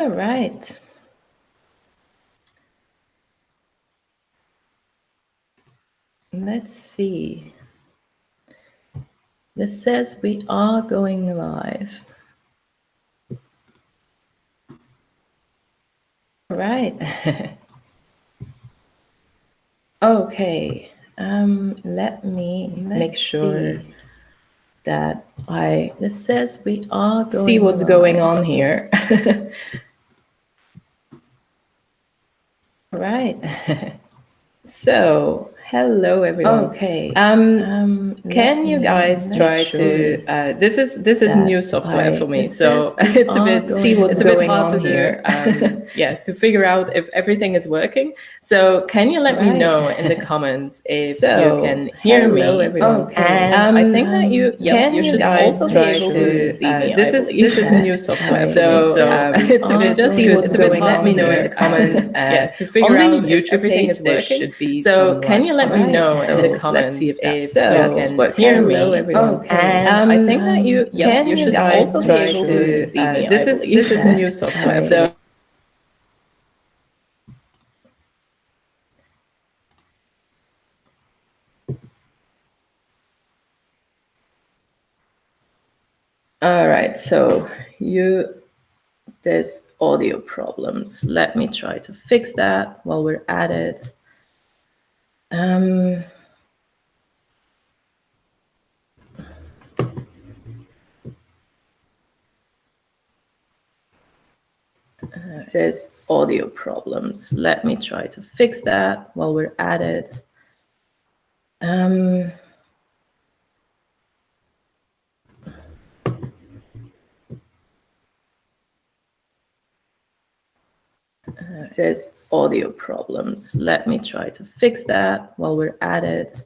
All right. Let's see. This says we are going live. All right. Okay. Let me make sure that this says we are going see what's going on here. Right. So, hello everyone. Okay. Can you guys try to? This is new software for me, so it's a bit hard to do. Yeah, to figure out if everything is working. So, can you let me know in the comments if you can hear me? Everyone. Okay. And I think that you should also be able to see me. This is new software for me, so it's a bit hard. Let me know in the comments. Yeah, to figure out if everything is working. So can you let me know in the comments if you can hear me? Okay. And I think that you should also be able to see me. This is new software. So all right. So there's audio problems. Let me try to fix that while we're at it. There's audio problems. Let me try to fix that while we're at it. There's audio problems. Let me try to fix that while we're at it.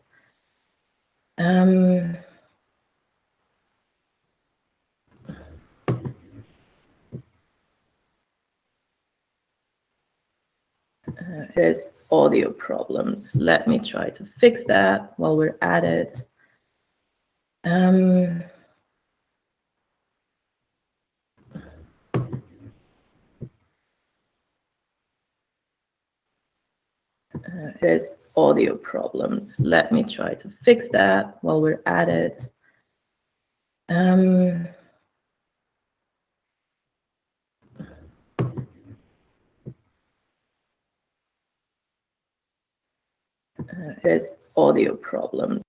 There's audio problems. Let me try to fix that while we're at it. There's audio problems. Let me try to fix that while we're at it. There's audio problems.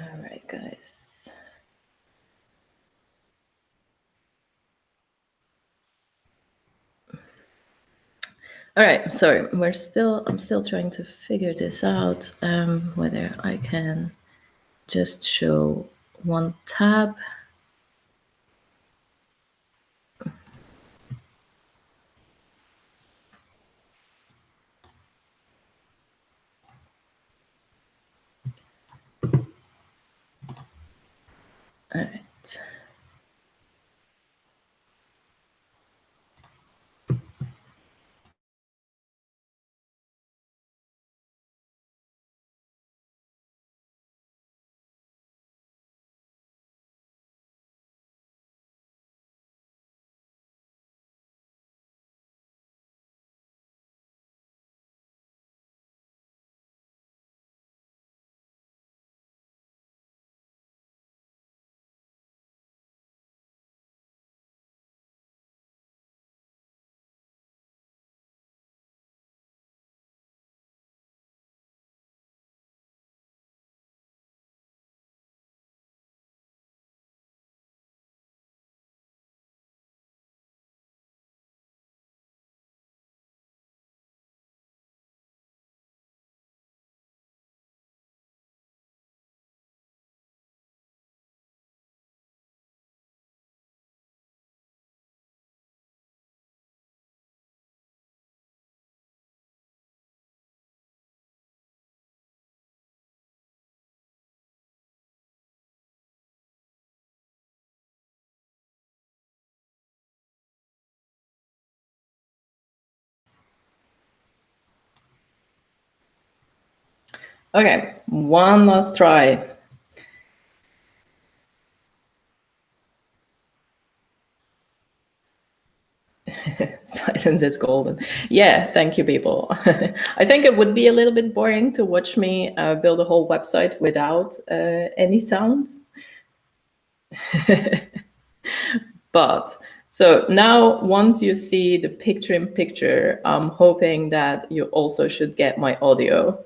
All right, guys. All right, sorry, I'm still trying to figure this out, whether I can just show one tab. All right. Okay, one last try. Silence is golden. Yeah, thank you, people. I think it would be a little bit boring to watch me build a whole website without any sounds. But so now, once you see the picture in picture, I'm hoping that you also should get my audio.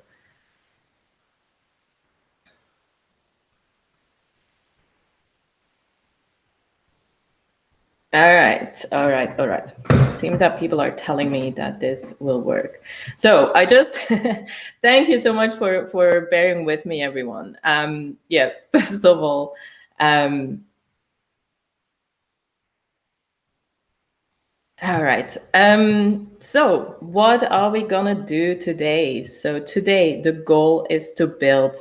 All right, all right, all right. Seems that people are telling me that this will work. So I just thank you so much for bearing with me, everyone. Yeah, first of all, all right. So what are we gonna do today? So today the goal is to build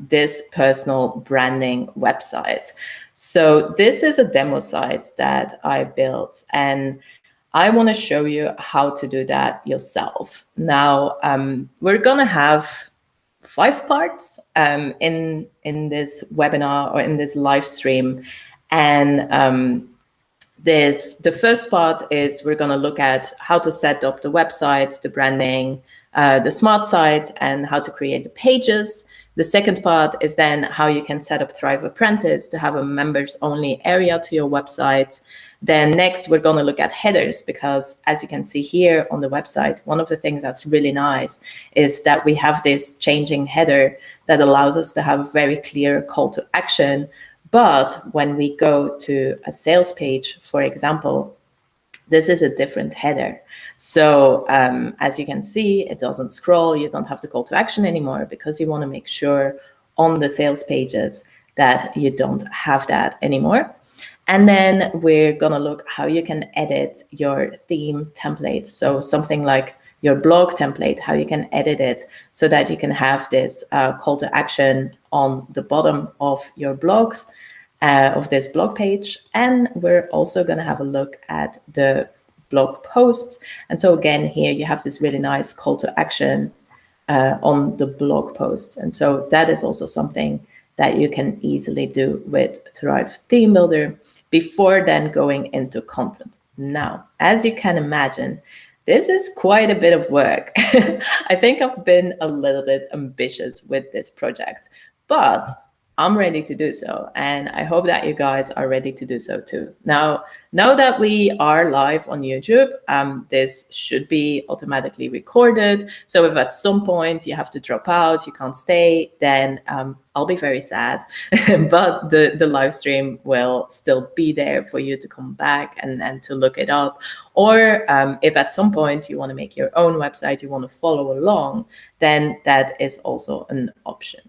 this personal branding website. So this is a demo site that I built, and I want to show you how to do that yourself. Now, we're gonna have 5 parts in this webinar or in this live stream, and the first part is we're going to look at how to set up the website, the branding, the smart site, and how to create the pages. The second part is then how you can set up Thrive Apprentice to have a members only area to your website. Then next, we're going to look at headers, because as you can see here on the website, one of the things that's really nice is that we have this changing header that allows us to have a very clear call to action. But when we go to a sales page, for example, this is a different header. So as you can see, it doesn't scroll. You don't have the call to action anymore, because you want to make sure on the sales pages that you don't have that anymore. And then we're going to look how you can edit your theme templates. So something like your blog template, how you can edit it so that you can have this call to action on the bottom of your blogs, of this blog page. And we're also going to have a look at the blog posts. And so again, here you have this really nice call to action on the blog posts. And so that is also something that you can easily do with Thrive Theme Builder before then going into content. Now, as you can imagine, this is quite a bit of work. I think I've been a little bit ambitious with this project, but I'm ready to do so. And I hope that you guys are ready to do so too. Now that we are live on YouTube, this should be automatically recorded. So if at some point you have to drop out, you can't stay, then I'll be very sad. But the live stream will still be there for you to come back and to look it up. Or if at some point you want to make your own website, you want to follow along, then that is also an option.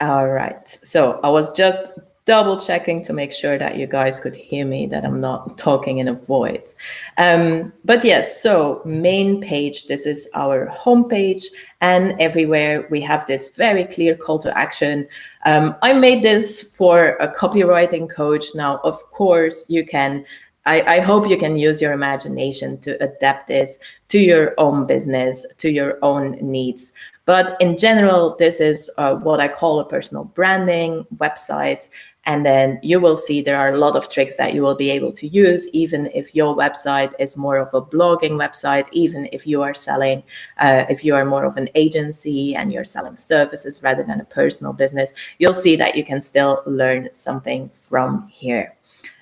All right. So I was just double checking to make sure that you guys could hear me, that I'm not talking in a void. But yes, so main page, this is our homepage, and everywhere we have this very clear call to action. I made this for a copywriting coach. Now, of course, you can I hope you can use your imagination to adapt this to your own business, to your own needs. But in general, this is what I call a personal branding website. And then you will see there are a lot of tricks that you will be able to use, even if your website is more of a blogging website, even if you are selling, if you are more of an agency and you're selling services rather than a personal business, you'll see that you can still learn something from here.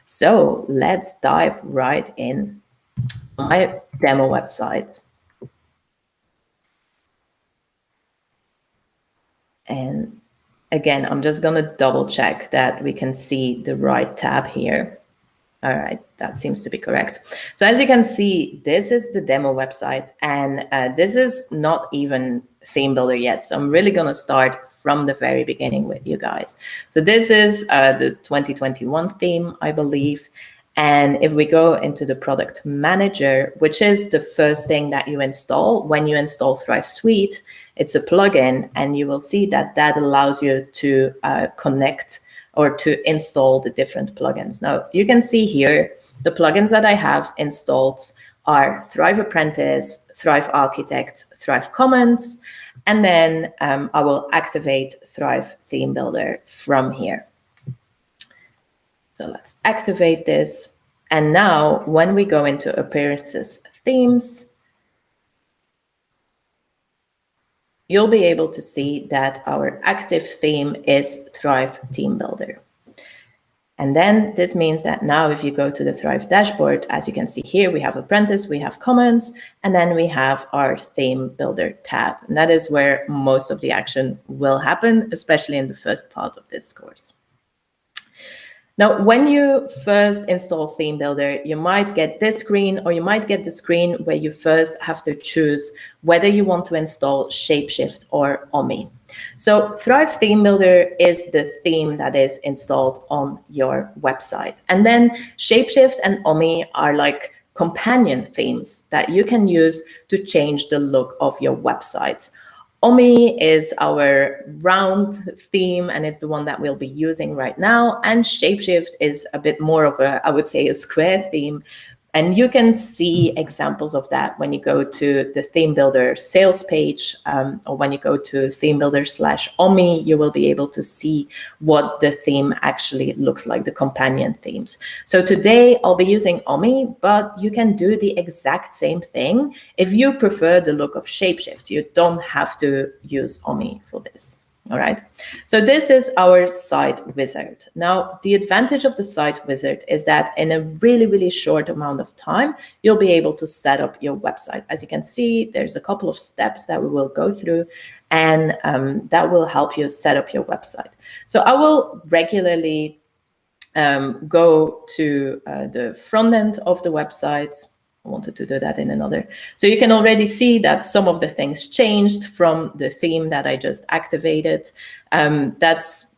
So let's dive right in my demo website. And again, I'm just going to double check that we can see the right tab here. All right, that seems to be correct. So as you can see, this is the demo website, and this is not even theme builder yet. So I'm really going to start from the very beginning with you guys. So this is the 2021 theme, I believe. And if we go into the product manager, which is the first thing that you install when you install Thrive Suite, it's a plugin, and you will see that that allows you to connect or to install the different plugins. Now, you can see here the plugins that I have installed are Thrive Apprentice, Thrive Architect, Thrive Commons, and then I will activate Thrive Theme Builder from here. So let's activate this. And now when we go into Appearances Themes, you'll be able to see that our active theme is Thrive Theme Builder. And then this means that now if you go to the Thrive dashboard, as you can see here, we have Apprentice, we have Commons, and then we have our Theme Builder tab. And that is where most of the action will happen, especially in the first part of this course. Now, when you first install Theme Builder, you might get this screen, or you might get the screen where you first have to choose whether you want to install Shapeshift or Ommi. So Thrive Theme Builder is the theme that is installed on your website. And then Shapeshift and Ommi are like companion themes that you can use to change the look of your website. Ommi is our round theme, and it's the one that we'll be using right now. And Shapeshift is a bit more of a, I would say, a square theme. And you can see examples of that when you go to the Theme Builder sales page, or when you go to Theme Builder/Ommi, you will be able to see what the theme actually looks like, the companion themes. So today I'll be using Ommi, but you can do the exact same thing if you prefer the look of Shapeshift. You don't have to use Ommi for this. All right, so this is our site wizard. Now, the advantage of the site wizard is that in a really, really short amount of time, you'll be able to set up your website. As you can see, there's a couple of steps that we will go through, and that will help you set up your website. So I will regularly go to the front end of the website. I wanted to do that in another. So you can already see that some of the things changed from the theme that I just activated. That's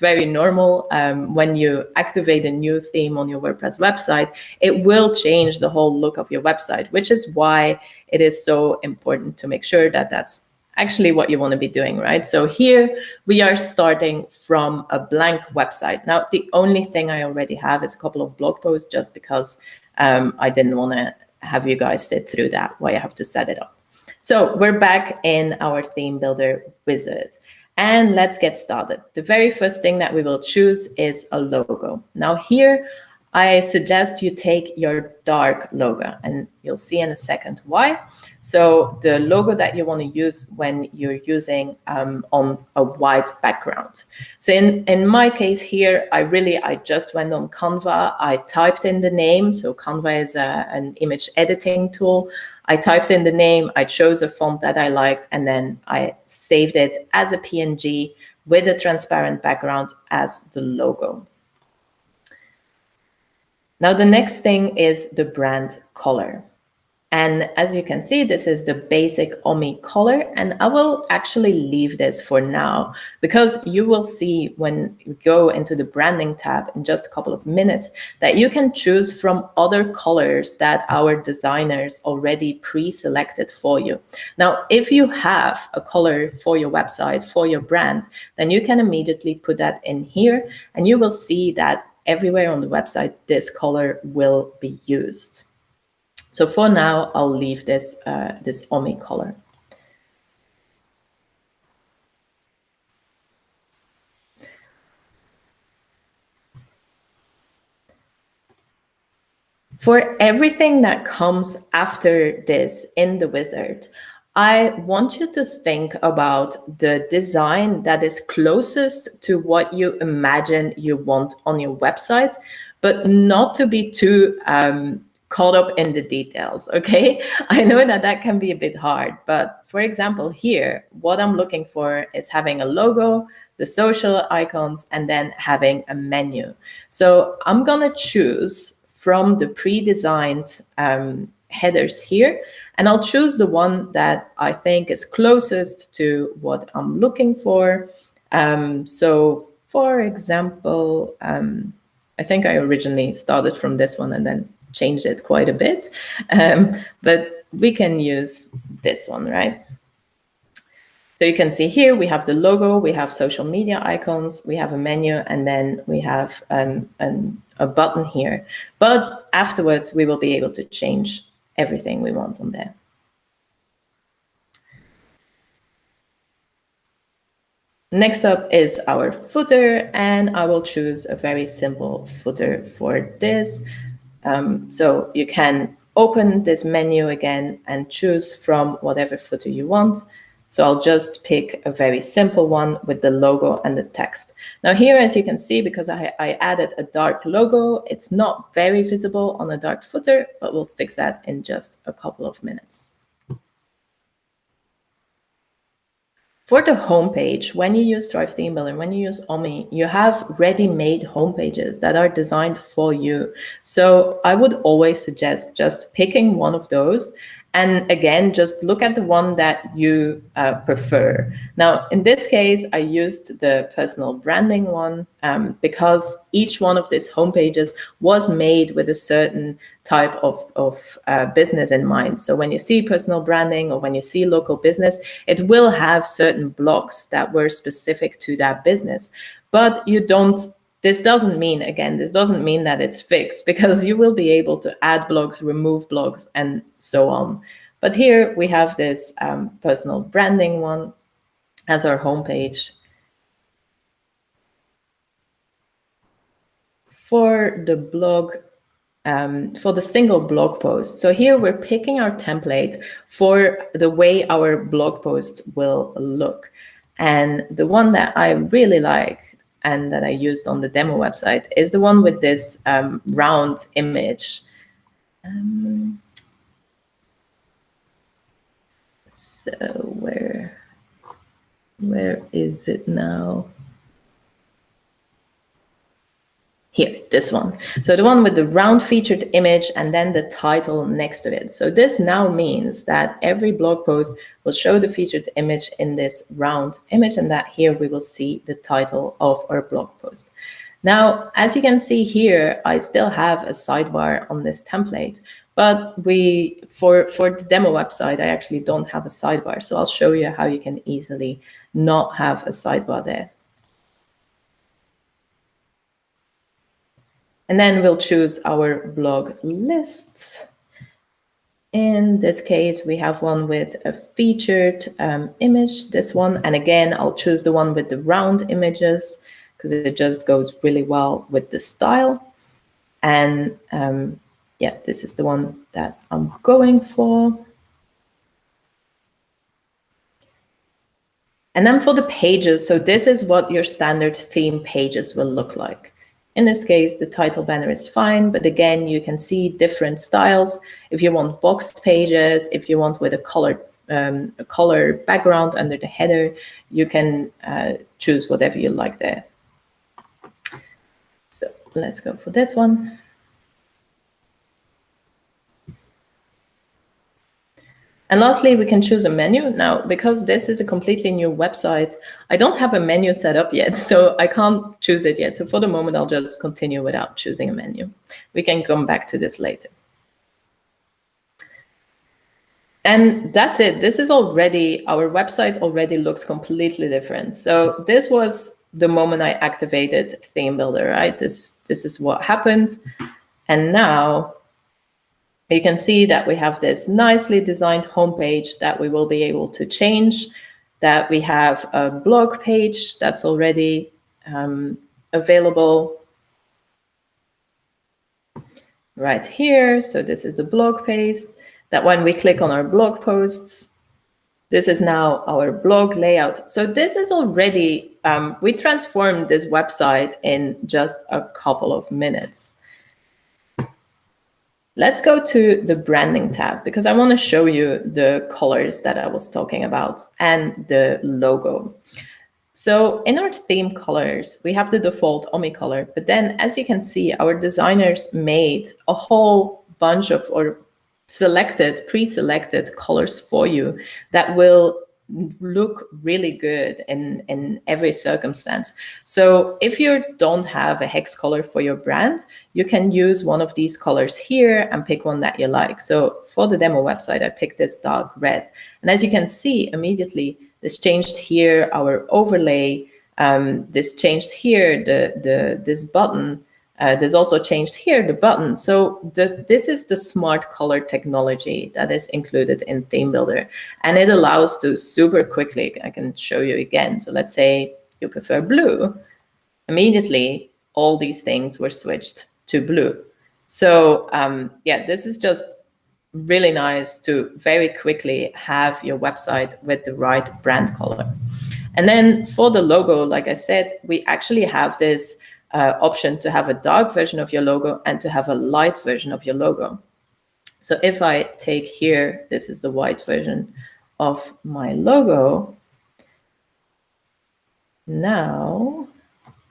very normal. When you activate a new theme on your WordPress website, it will change the whole look of your website, which is why it is so important to make sure that that's actually what you want to be doing, right? So here we are starting from a blank website. Now, the only thing I already have is a couple of blog posts, just because I didn't want to have you guys sit through that, why I have to set it up. So we're back in our Theme Builder wizard. And let's get started. The very first thing that we will choose is a logo. Now here, I suggest you take your dark logo, and you'll see in a second why. So the logo that you want to use when you're using on a white background. So in my case here, I just went on Canva. I typed in the name. So Canva is an image editing tool. I typed in the name, I chose a font that I liked, and then I saved it as a PNG with a transparent background as the logo. Now, the next thing is the brand color. And as you can see, this is the basic Ommi color, and I will actually leave this for now, because you will see when you go into the branding tab in just a couple of minutes that you can choose from other colors that our designers already pre-selected for you. Now, if you have a color for your website, for your brand, then you can immediately put that in here, and you will see that everywhere on the website, this color will be used. So for now, I'll leave this, this Ommi color. For everything that comes after this in the wizard, I want you to think about the design that is closest to what you imagine you want on your website, but not to be too caught up in the details, okay? I know that that can be a bit hard, but for example, here, what I'm looking for is having a logo, the social icons, and then having a menu. So I'm gonna choose from the pre-designed headers here, and I'll choose the one that I think is closest to what I'm looking for. So for example, I think I originally started from this one and then changed it quite a bit, but we can use this one, right? So you can see here, we have the logo, we have social media icons, we have a menu, and then we have a button here. But afterwards, we will be able to change everything we want on there. Next up is our footer, and I will choose a very simple footer for this. So you can open this menu again and choose from whatever footer you want. So I'll just pick a very simple one with the logo and the text. Now here, as you can see, because I added a dark logo, it's not very visible on a dark footer, but we'll fix that in just a couple of minutes. For the homepage, when you use Thrive Theme Builder, when you use Ommi, you have ready-made homepages that are designed for you. So I would always suggest just picking one of those. And again, just look at the one that you prefer. Now, in this case, I used the personal branding one because each one of these homepages was made with a certain type of business in mind. So when you see personal branding or when you see local business, it will have certain blocks that were specific to that business. But you don't, this doesn't mean that it's fixed, because you will be able to add blogs, remove blogs, and so on. But here we have this personal branding one as our homepage. For the blog, for the single blog post. So here we're picking our template for the way our blog post will look. And the one that I really like and that I used on the demo website is the one with this round image. So where is it now? Here, this one. So the one with the round featured image and then the title next to it. So this now means that every blog post will show the featured image in this round image, and that here we will see the title of our blog post. Now, as you can see here, I still have a sidebar on this template, but for the demo website, I actually don't have a sidebar. So I'll show you how you can easily not have a sidebar there. And then we'll choose our blog lists. In this case, we have one with a featured image, this one. And again, I'll choose the one with the round images because it just goes really well with the style. And yeah, this is the one that I'm going for. And then for the pages, so this is what your standard theme pages will look like. In this case, the title banner is fine, but again, you can see different styles. If you want boxed pages, if you want with a color background under the header, you can choose whatever you like there. So let's go for this one. And lastly, we can choose a menu. Now, because this is a completely new website, I don't have a menu set up yet, so I can't choose it yet. So for the moment, I'll just continue without choosing a menu. We can come back to this later. And that's it. This is already, our website already looks completely different. So this was the moment I activated Theme Builder, right? This is what happened. And now you can see that we have this nicely designed homepage that we will be able to change, that we have a blog page that's already available right here. So this is the blog page, that when we click on our blog posts, this is now our blog layout. So this is already, we transformed this website in just a couple of minutes. Let's go to the branding tab, because I want to show you the colors that I was talking about and the logo. So in our theme colors, we have the default Ommi color, but then as you can see, our designers made a whole bunch of pre-selected colors for you that will look really good in every circumstance. So if you don't have a hex color for your brand, you can use one of these colors here and pick one that you like. So for the demo website, I picked this dark red. And as you can see immediately, this changed here our overlay. This changed here this button There's also changed here the button. So this is the smart color technology that is included in Theme Builder, and it allows to super quickly, I can show you again. So let's say you prefer blue. Immediately, all these things were switched to blue. So yeah, this is just really nice to very quickly have your website with the right brand color. And then for the logo, like I said, we actually have this option to have a dark version of your logo and to have a light version of your logo. So if I take here, this is the white version of my logo. Now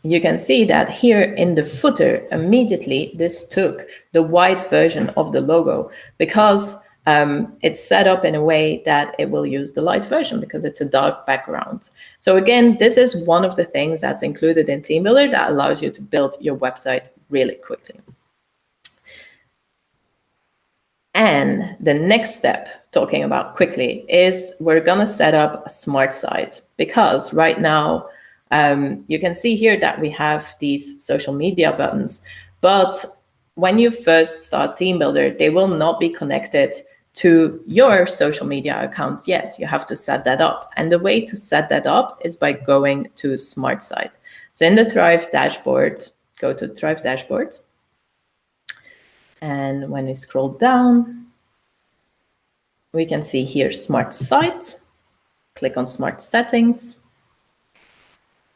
you can see that here in the footer, immediately this took the white version of the logo because it's set up in a way that it will use the light version because it's a dark background. So again, this is one of the things that's included in Theme Builder that allows you to build your website really quickly. And the next step, talking about quickly, is we're going to set up a smart site because right now, you can see here that we have these social media buttons, but when you first start Theme Builder, they will not be connected to your social media accounts yet. You have to set that up. And the way to set that up is by going to Smart Site. So in the Thrive dashboard, go to Thrive dashboard. And when you scroll down, we can see here Smart Site. Click on Smart Settings.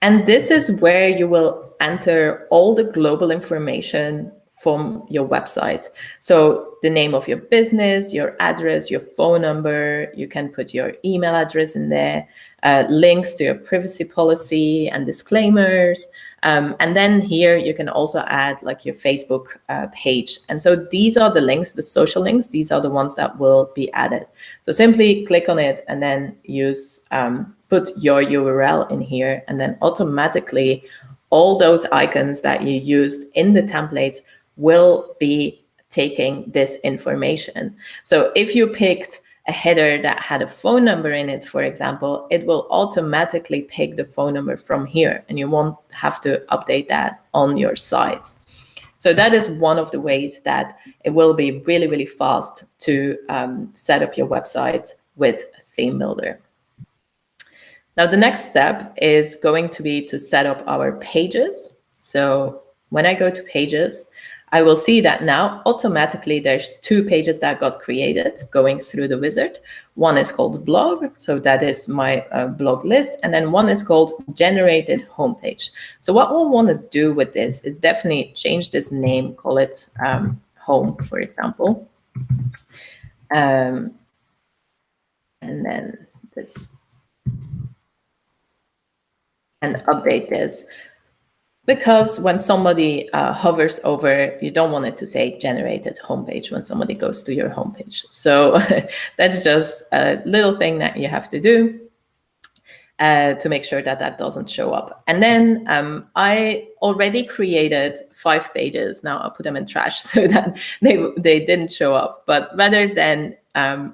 And this is where you will enter all the global information from your website. So the name of your business, your address, your phone number, you can put your email address in there, links to your privacy policy and disclaimers. And then here you can also add like your Facebook page. And so these are the links, the social links, these are the ones that will be added. So simply click on it and then use, put your URL in here, and then automatically all those icons that you used in the templates will be taking this information. So if you picked a header that had a phone number in it, for example, it will automatically pick the phone number from here, and you won't have to update that on your site. So that is one of the ways that it will be really, really fast to set up your website with Theme Builder. Now, the next step is going to be to set up our pages. So when I go to pages, I will see that now automatically there's 2 pages that got created going through the wizard. One is called blog, so that is my blog list, and then one is called generated homepage. So what we'll want to do with this is definitely change this name, call it home, for example. And then this, and update this. Because when somebody hovers over, you don't want it to say generated homepage when somebody goes to your homepage. So that's just a little thing that you have to do to make sure that that doesn't show up. And then I already created 5 pages. Now I'll put them in trash so that they didn't show up. But rather than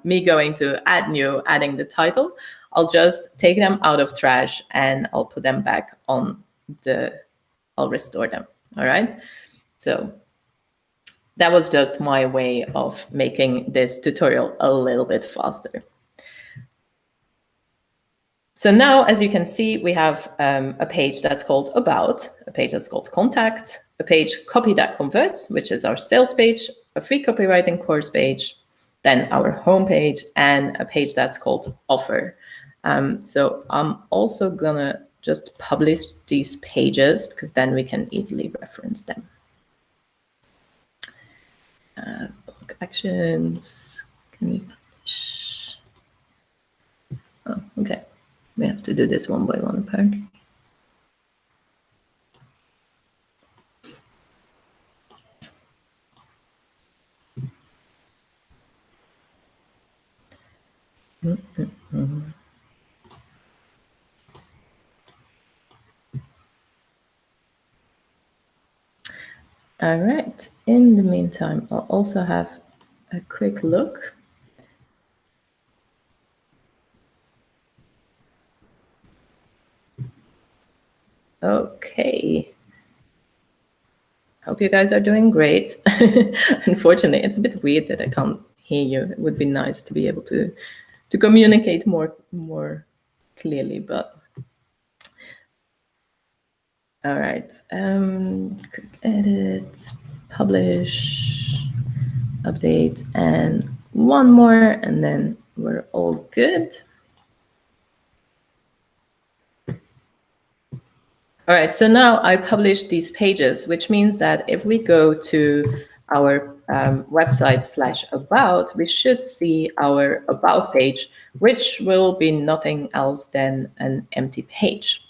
me going to add new, adding the title, I'll just take them out of trash and I'll put them back on I'll restore them. All right. So that was just my way of making this tutorial a little bit faster. So now, as you can see, we have a page that's called About, a page that's called Contact, a page Copy That Converts, which is our sales page, a free copywriting course page, then our home page, and a page that's called Offer. So I'm also gonna just publish these pages because then we can easily reference them. Book actions, can we publish? Oh, okay. We have to do this one by one, apparently. All right. In the meantime, I'll also have a quick look. Okay. Hope you guys are doing great. Unfortunately, it's a bit weird that I can't hear you. It would be nice to be able to communicate more clearly, but all right. Quick edit, publish, update, and one more, and then we're all good. All right, so now I published these pages, which means that if we go to our website /about, we should see our about page, which will be nothing else than an empty page.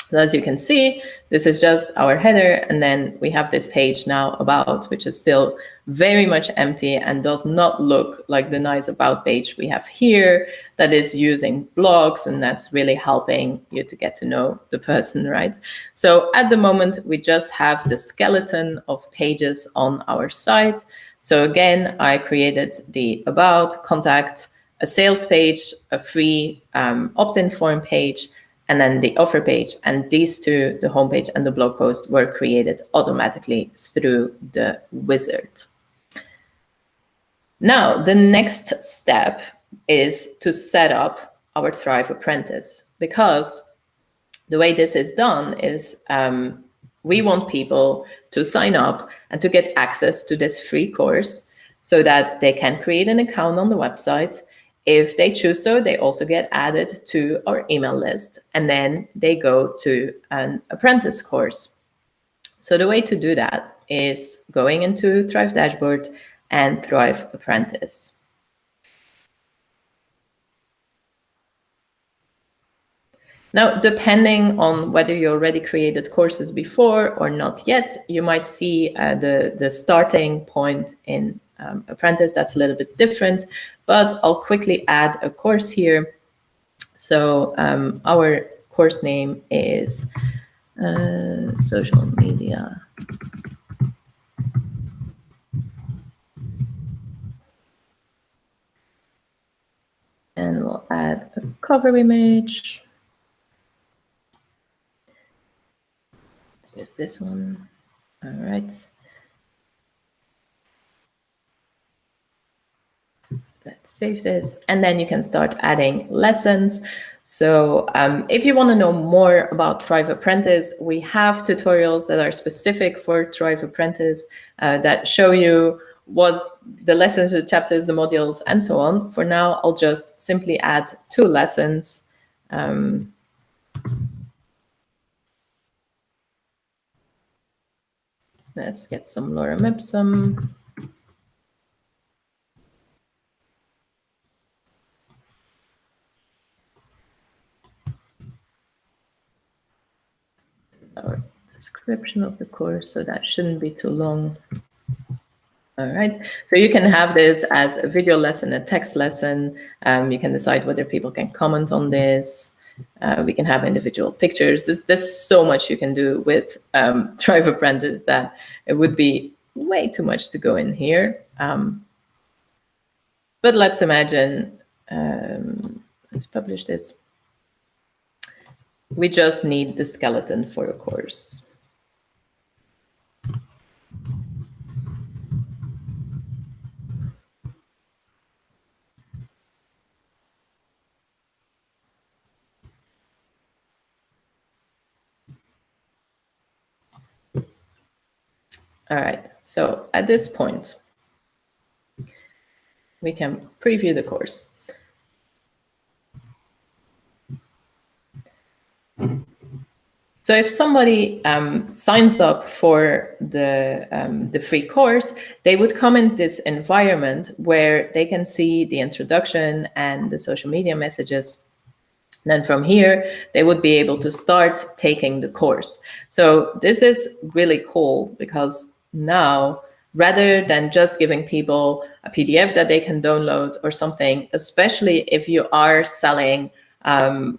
So as you can see, this is just our header, and then we have this page now about, which is still very much empty and does not look like the nice about page we have here that is using blocks, and that's really helping you to get to know the person, right? So at the moment, we just have the skeleton of pages on our site. So again, I created the about, contact, a sales page, a free opt-in form page, and then the offer page. And these two, the homepage and the blog post, were created automatically through the wizard. Now, the next step is to set up our Thrive Apprentice, because the way this is done is we want people to sign up and to get access to this free course so that they can create an account on the website. If they choose so, they also get added to our email list, and then they go to an apprentice course. So the way to do that is going into Thrive Dashboard and Thrive Apprentice. Now, depending on whether you already created courses before or not yet, you might see the starting point in Apprentice. That's a little bit different, but I'll quickly add a course here. So our course name is social media and we'll add a cover image. Here's this one. All right. Let's save this, and then you can start adding lessons. So if you want to know more about Thrive Apprentice, we have tutorials that are specific for Thrive Apprentice that show you what the lessons, the chapters, the modules, and so on. For now, I'll just simply add 2 lessons. Let's get some lorem ipsum. Our description of the course, so that shouldn't be too long. All right, so you can have this as a video lesson, a text lesson. You can decide whether people can comment on this. We can have individual pictures. There's so much you can do with Thrive Apprentice that it would be way too much to go in here. But let's imagine, let's publish this. We just need the skeleton for a course. All right, so at this point, we can preview the course. So if somebody signs up for the free course, they would come in this environment where they can see the introduction and the social media messages. Then from here, they would be able to start taking the course. So this is really cool because now, rather than just giving people a PDF that they can download or something, especially if you are selling a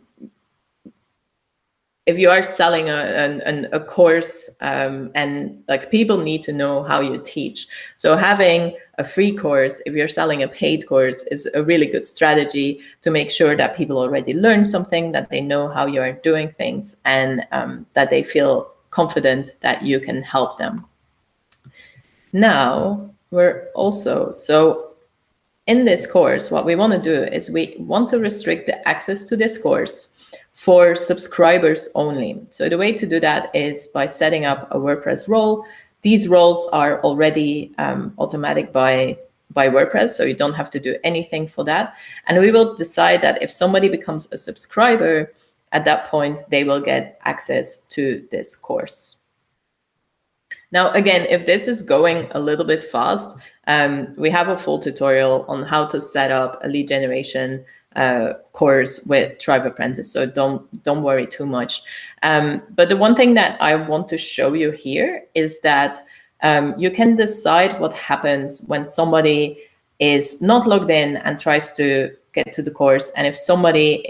course and like people need to know how you teach. So having a free course, if you're selling a paid course, is a really good strategy to make sure that people already learn something, that they know how you are doing things, and that they feel confident that you can help them. Now we're also, so in this course, what we want to do is we want to restrict the access to this course for subscribers only. So the way to do that is by setting up a WordPress role. These roles are already automatic by WordPress, so you don't have to do anything for that. And we will decide that if somebody becomes a subscriber, at that point, they will get access to this course. Now, again, if this is going a little bit fast, we have a full tutorial on how to set up a lead generation course with Thrive Apprentice, so don't worry too much. But the one thing that I want to show you here is that you can decide what happens when somebody is not logged in and tries to get to the course, and if somebody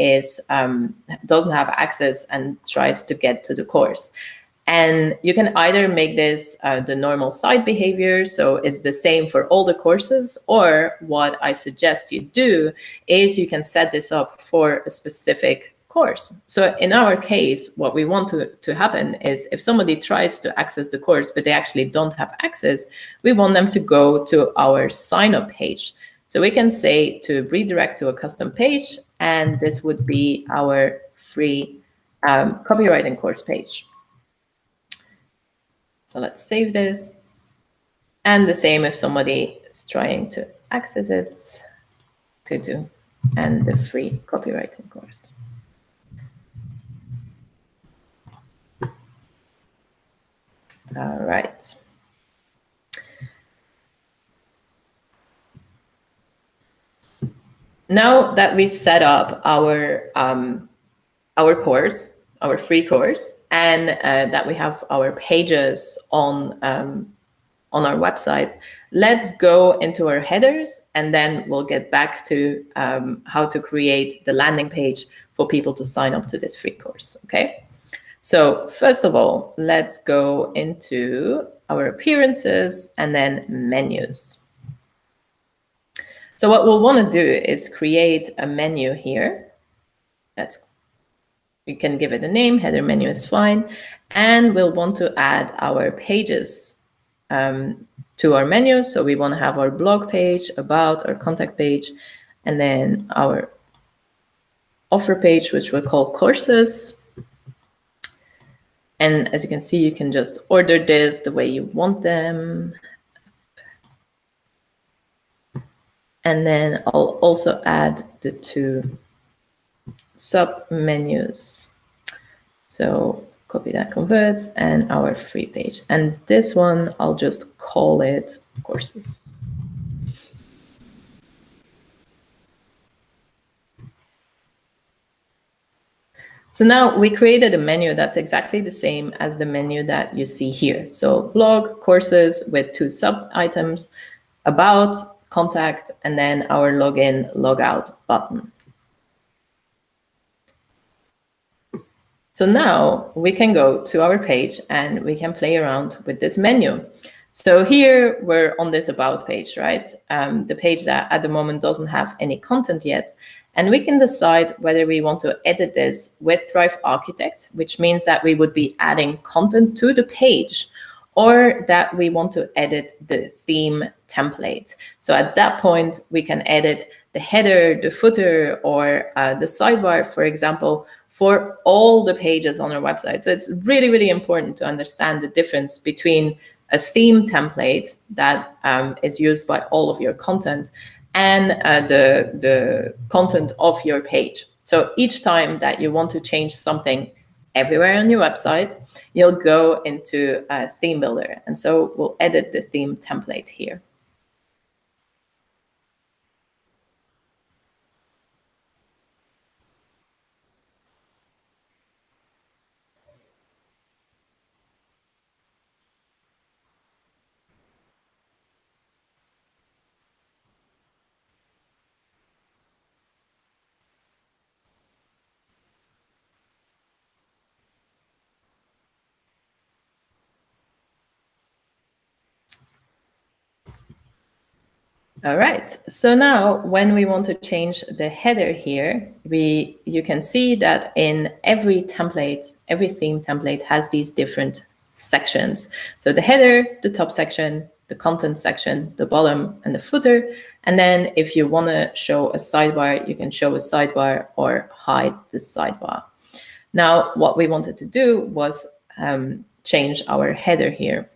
doesn't have access and tries to get to the course. And you can either make this the normal site behavior, so it's the same for all the courses, or what I suggest you do is you can set this up for a specific course. So in our case, what we want to happen is if somebody tries to access the course, but they actually don't have access, we want them to go to our sign up page. So we can say to redirect to a custom page, and this would be our free copywriting course page. So let's save this. And the same if somebody is trying to access it, to do, and the free copywriting course. All right. Now that we set up our course, our free course, and that we have our pages on our website, let's go into our headers, and then we'll get back to how to create the landing page for people to sign up to this free course, okay? So first of all, let's go into our appearances and then menus. So what we'll want to do is create a menu here. We can give it a name, header menu is fine. And we'll want to add our pages to our menu. So we want to have our blog page, about, our contact page, and then our offer page, which we'll call courses. And as you can see, you can just order this the way you want them. And then I'll also add the two sub menus. So copy that, converts, and our free page. And this one, I'll just call it courses. So now we created a menu that's exactly the same as the menu that you see here. So blog, courses with two sub items, about, contact, and then our login, logout button. So now we can go to our page and we can play around with this menu. So here we're on this about page, right? The page that at the moment doesn't have any content yet. And we can decide whether we want to edit this with Thrive Architect, which means that we would be adding content to the page, or that we want to edit the theme template. So at that point, we can edit the header, the footer, or the sidebar, for example, for all the pages on our website. So it's really, really important to understand the difference between a theme template that is used by all of your content and the content of your page. So each time that you want to change something everywhere on your website, you'll go into a theme builder. And so we'll edit the theme template here. All right, so now when we want to change the header here, you can see that in every template, every theme template has these different sections. So the header, the top section, the content section, the bottom, and the footer. And then if you want to show a sidebar, you can show a sidebar or hide the sidebar. Now, what we wanted to do was change our header here.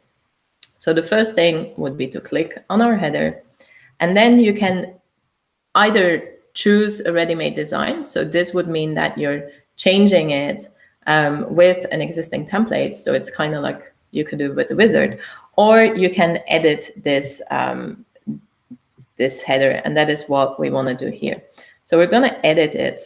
So the first thing would be to click on our header, and then you can either choose a ready-made design. So this would mean that you're changing it with an existing template. So it's kind of like you could do with the wizard, or you can edit this, this header, and that is what we want to do here. So we're going to edit it.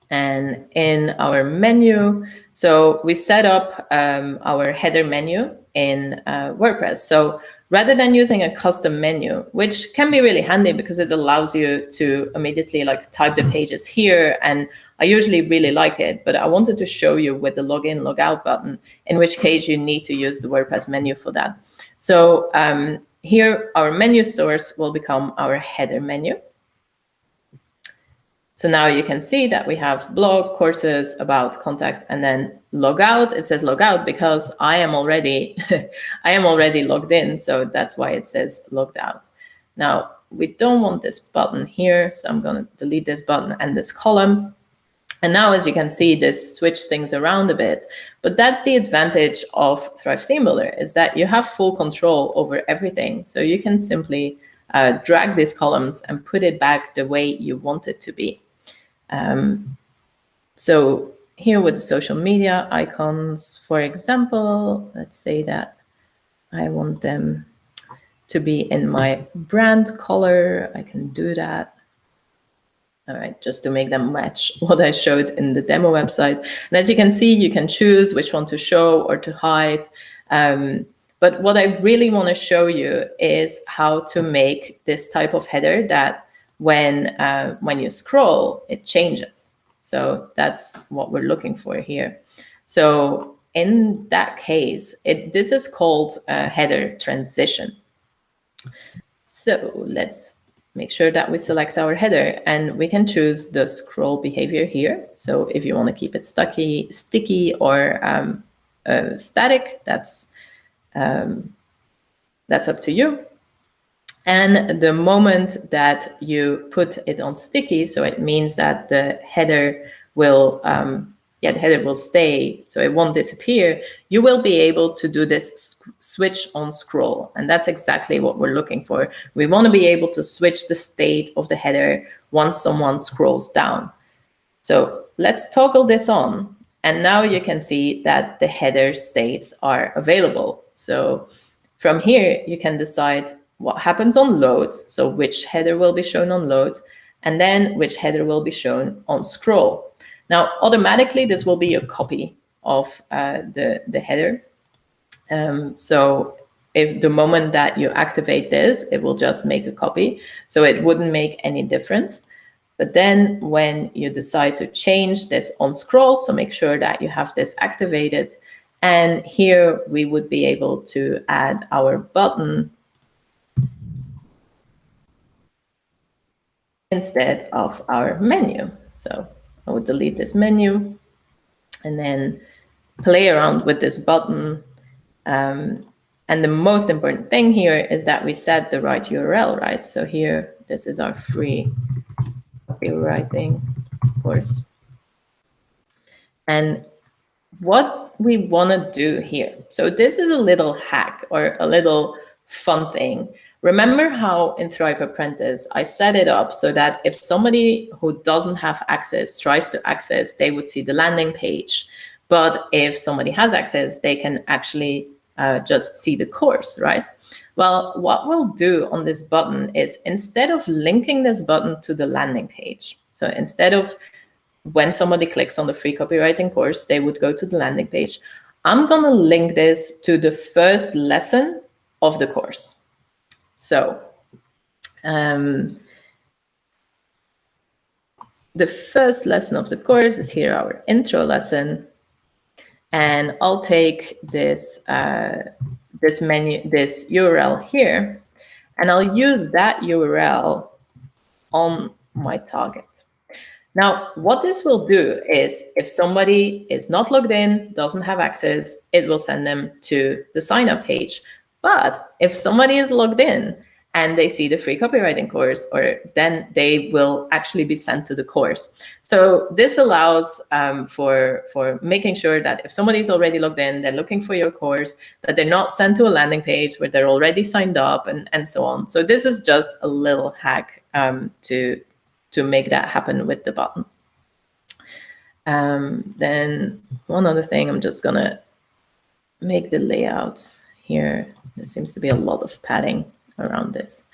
And in our menu, so we set up our header menu in WordPress. So rather than using a custom menu, which can be really handy because it allows you to immediately like type the pages here, and I usually really like it, but I wanted to show you with the login, logout button, in which case you need to use the WordPress menu for that. So here our menu source will become our header menu. So now you can see that we have blog, courses, about, contact, and then logout. It says logout because I am already logged in. So that's why it says logged out. Now we don't want this button here. So I'm going to delete this button and this column. And now, as you can see, this switched things around a bit. But that's the advantage of Thrive Theme Builder, is that you have full control over everything. So you can simply drag these columns and put it back the way you want it to be. So here with the social media icons, for example, let's say that I want them to be in my brand color. I can do that. All right, just to make them match what I showed in the demo website. And as you can see, you can choose which one to show or to hide. But what I really want to show you is how to make this type of header that when you scroll, it changes. So that's what we're looking for here. So in that case, this is called a header transition. So let's make sure that we select our header, and we can choose the scroll behavior here. So if you want to keep it sticky or static, that's up to you. And the moment that you put it on sticky, so it means that the header will stay, so it won't disappear, you will be able to do this switch on scroll. And that's exactly what we're looking for. We want to be able to switch the state of the header once someone scrolls down. So let's toggle this on. And now you can see that the header states are available. So from here, you can decide what happens on load, so which header will be shown on load, and then which header will be shown on scroll. Now, automatically, this will be a copy of the header. So if the moment that you activate this, it will just make a copy. So it wouldn't make any difference. But then when you decide to change this on scroll, so make sure that you have this activated. And here we would be able to add our button instead of our menu. So I would delete this menu and then play around with this button. And the most important thing here is that we set the right URL, right? So here, this is our free copywriting course. And what we want to do here, so this is a little hack or a little fun thing. Remember how in Thrive Apprentice, I set it up so that if somebody who doesn't have access tries to access, they would see the landing page. But if somebody has access, they can actually just see the course, right? Well, what we'll do on this button is instead of linking this button to the landing page, so instead of when somebody clicks on the free copywriting course, they would go to the landing page, I'm going to link this to the first lesson of the course. So the first lesson of the course is here, our intro lesson. And I'll take this, this URL here, and I'll use that URL on my target. Now, what this will do is if somebody is not logged in, doesn't have access, it will send them to the sign up page. But if somebody is logged in and they see the free copywriting course, or then they will actually be sent to the course. So this allows for making sure that if somebody is already logged in, they're looking for your course, that they're not sent to a landing page where they're already signed up, and so on. So this is just a little hack to make that happen with the button. Then one other thing, I'm just gonna make the layouts here. There seems to be a lot of padding around this,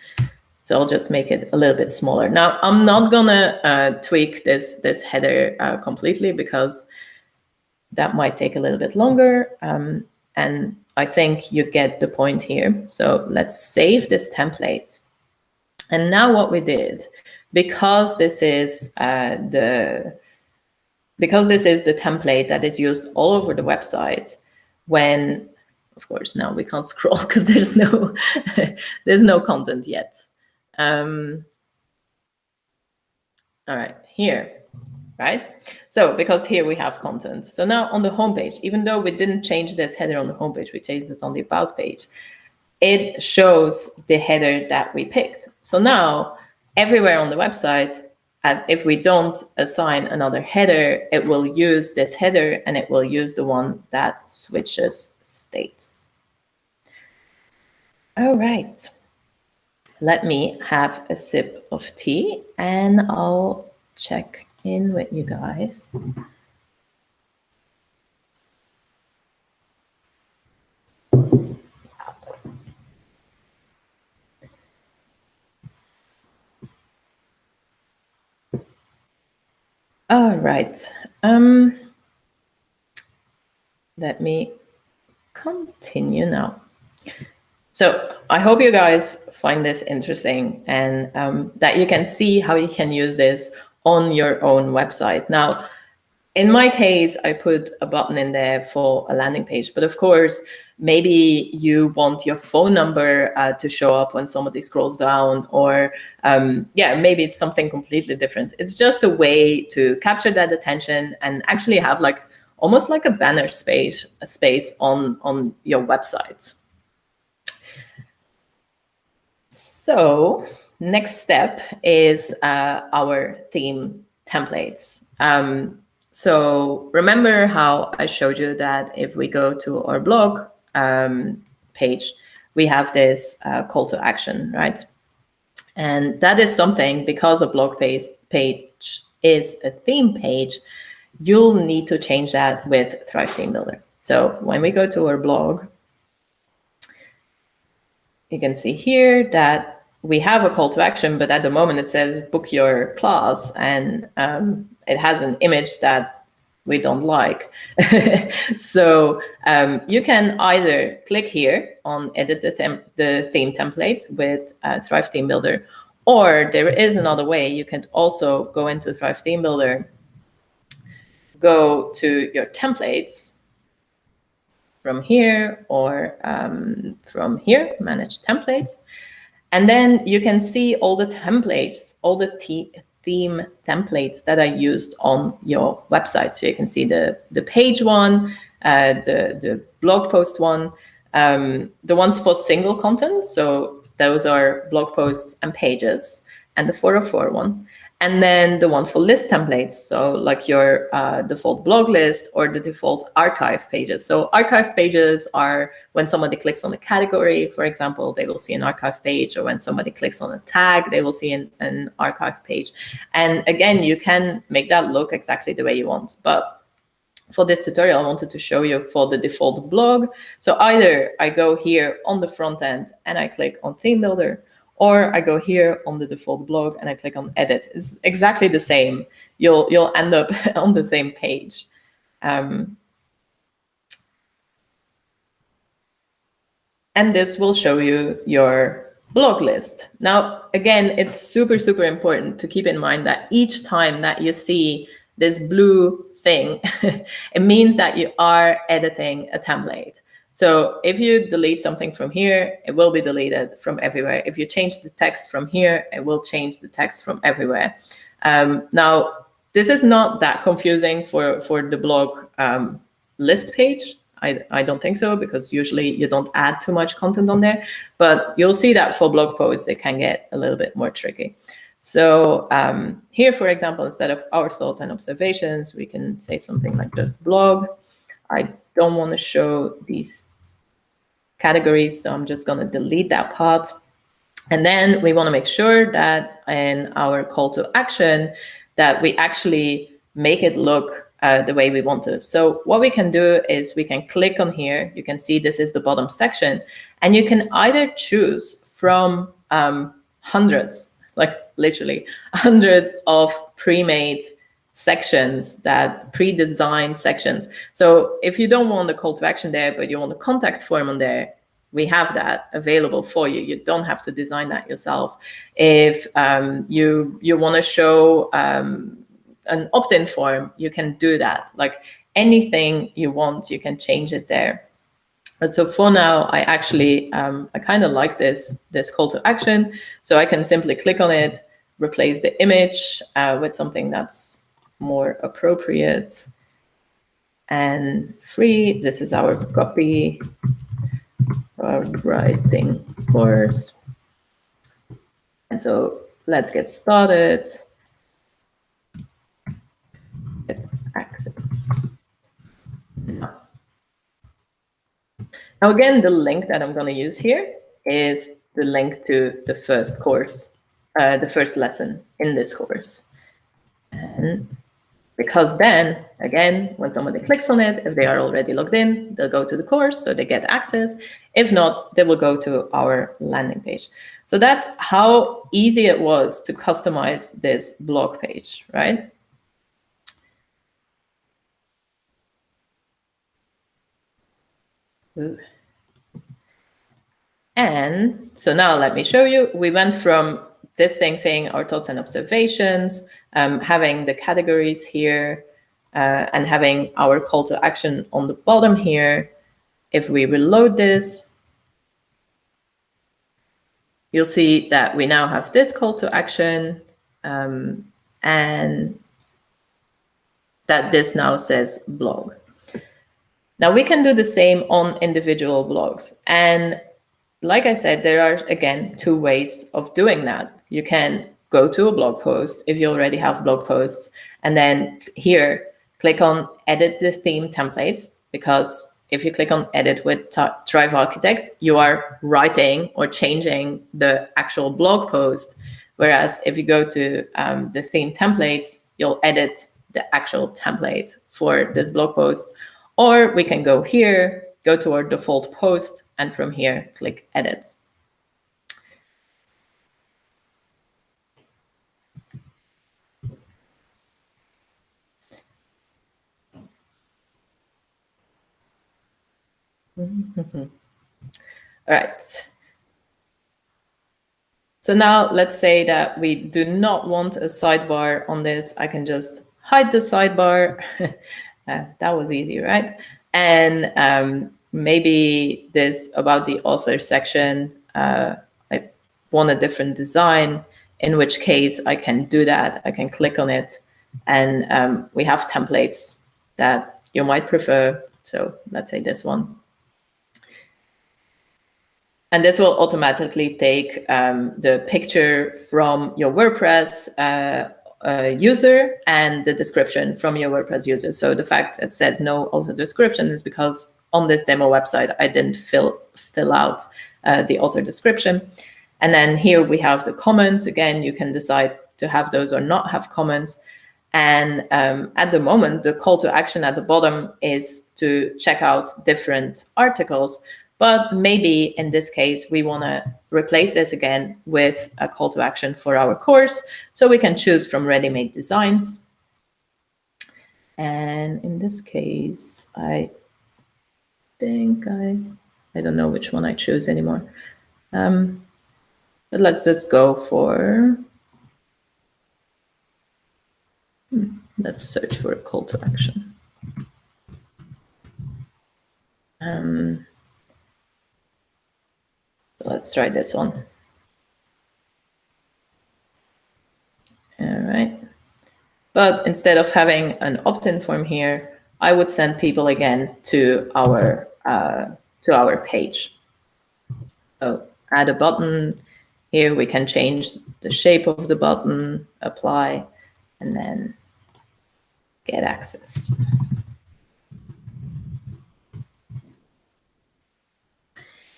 so I'll just make it a little bit smaller. Now I'm not gonna tweak this header completely, because that might take a little bit longer, and I think you get the point here. So let's save this template. And now what we did, because this is the template that is used all over the website, when, of course, now we can't scroll because there's no there's no content yet. All right, here, right? So because here we have content. So now on the homepage, even though we didn't change this header on the homepage, we changed it on the about page, it shows the header that we picked. So now everywhere on the website, if we don't assign another header, it will use this header, and it will use the one that switches states. All right. Let me have a sip of tea, and I'll check in with you guys. All right. Let me continue now. So I hope you guys find this interesting, and that you can see how you can use this on your own website. Now, in my case, I put a button in there for a landing page, but of course, maybe you want your phone number to show up when somebody scrolls down, or yeah, maybe it's something completely different. It's just a way to capture that attention and actually have like almost like a banner space on your website. So next step is our theme templates. So remember how I showed you that if we go to our blog page, we have this call to action, right? And that is something, because a blog page is a theme page, you'll need to change that with Thrive Theme Builder. So when we go to our blog, you can see here that we have a call to action, but at the moment it says book your class, and it has an image that we don't like. So you can either click here on edit the theme template with Thrive Theme Builder, or there is another way. You can also go into Thrive Theme Builder, go to your templates from here, or from here, manage templates. And then you can see all the templates, all the theme templates that are used on your website. So you can see the page one, the blog post one, the ones for single content. So those are blog posts and pages, and the 404 one. And then the one for list templates, so like your default blog list or the default archive pages. So archive pages are when somebody clicks on a category, for example, they will see an archive page, or when somebody clicks on a tag, they will see an archive page. And again, you can make that look exactly the way you want. But for this tutorial, I wanted to show you for the default blog. So either I go here on the front end and I click on Theme Builder, or I go here on the default blog and I click on edit. It's exactly the same. You'll end up on the same page. And this will show you your blog list. Now, again, it's super, super important to keep in mind that each time that you see this blue thing, it means that you are editing a template. So if you delete something from here, it will be deleted from everywhere. If you change the text from here, it will change the text from everywhere. Now, this is not that confusing for the blog list page. I don't think so, because usually you don't add too much content on there. But you'll see that for blog posts, it can get a little bit more tricky. So here, for example, instead of our thoughts and observations, we can say something like just blog. I don't want to show these categories, so I'm just going to delete that part. And then we want to make sure that in our call to action that we actually make it look the way we want to. So what we can do is we can click on here. You can see this is the bottom section, and you can either choose from hundreds, like literally hundreds of pre-made sections, that pre-designed sections. So if you don't want the call to action there, but you want the contact form on there, we have that available for you. You don't have to design that yourself. If you want to show an opt-in form, you can do that. Like anything you want, you can change it there. But so for now, I actually, I kind of like this call to action. So I can simply click on it, replace the image with something that's more appropriate and free. This is our copy writing course. And so let's get started. Get access. Now again, the link that I'm going to use here is the link to the first course, the first lesson in this course. And because then, again, when somebody clicks on it, if they are already logged in, they'll go to the course, so they get access. If not, they will go to our landing page. So that's how easy it was to customize this blog page, right? Ooh. And so now let me show you. We went from this thing saying our thoughts and observations, having the categories here, and having our call to action on the bottom here. If we reload this, you'll see that we now have this call to action, and that this now says blog. Now we can do the same on individual blogs. And like I said, there are, again, two ways of doing that. You can go to a blog post if you already have blog posts, and then here, click on edit the theme template, because if you click on edit with Thrive Architect, you are writing or changing the actual blog post. Whereas if you go to the theme templates, you'll edit the actual template for this blog post. Or we can go here, go to our default post, and from here, click edit. All right. So now let's say that we do not want a sidebar on this. I can just hide the sidebar. That was easy, right? And maybe this about the author section, I want a different design, in which case I can do that. I can click on it, and we have templates that you might prefer. So let's say this one. And this will automatically take the picture from your WordPress user and the description from your WordPress user. So the fact it says no author description is because on this demo website, I didn't fill out the author description. And then here we have the comments. Again, you can decide to have those or not have comments. And at the moment, the call to action at the bottom is to check out different articles. But maybe in this case, we want to replace this again with a call to action for our course. So we can choose from ready-made designs. And in this case, I think I don't know which one I choose anymore. But let's just go for, let's search for a call to action. So let's try this one. All right. But instead of having an opt-in form here, I would send people again to our page. So add a button. Here we can change the shape of the button, apply, and then get access.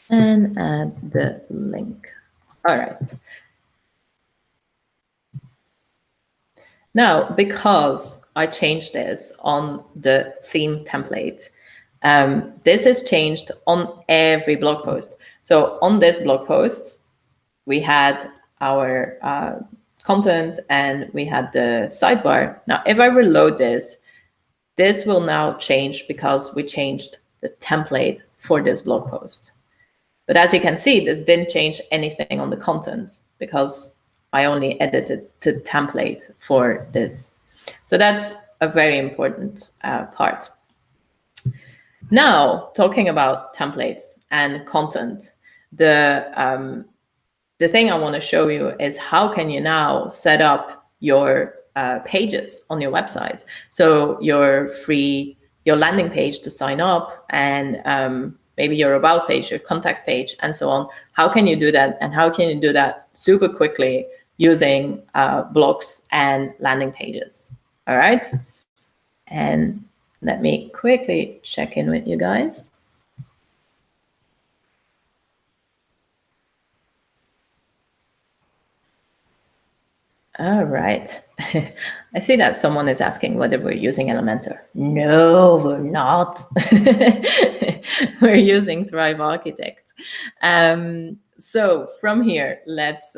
And add the link. All right. Now, because I changed this on the theme template, this is changed on every blog post. So on this blog post, we had our content and we had the sidebar. Now, if I reload this, this will now change because we changed the template for this blog post. But as you can see, this didn't change anything on the content because I only edited the template for this. So that's a very important part. Now, talking about templates and content, the thing I want to show you is how can you now set up your pages on your website. So your landing page to sign up and maybe your about page, your contact page, and so on. How can you do that? And how can you do that super quickly using blogs and landing pages? All right. And let me quickly check in with you guys. All right. I see that someone is asking whether we're using Elementor. No, we're not. We're using Thrive Architect. So from here, let's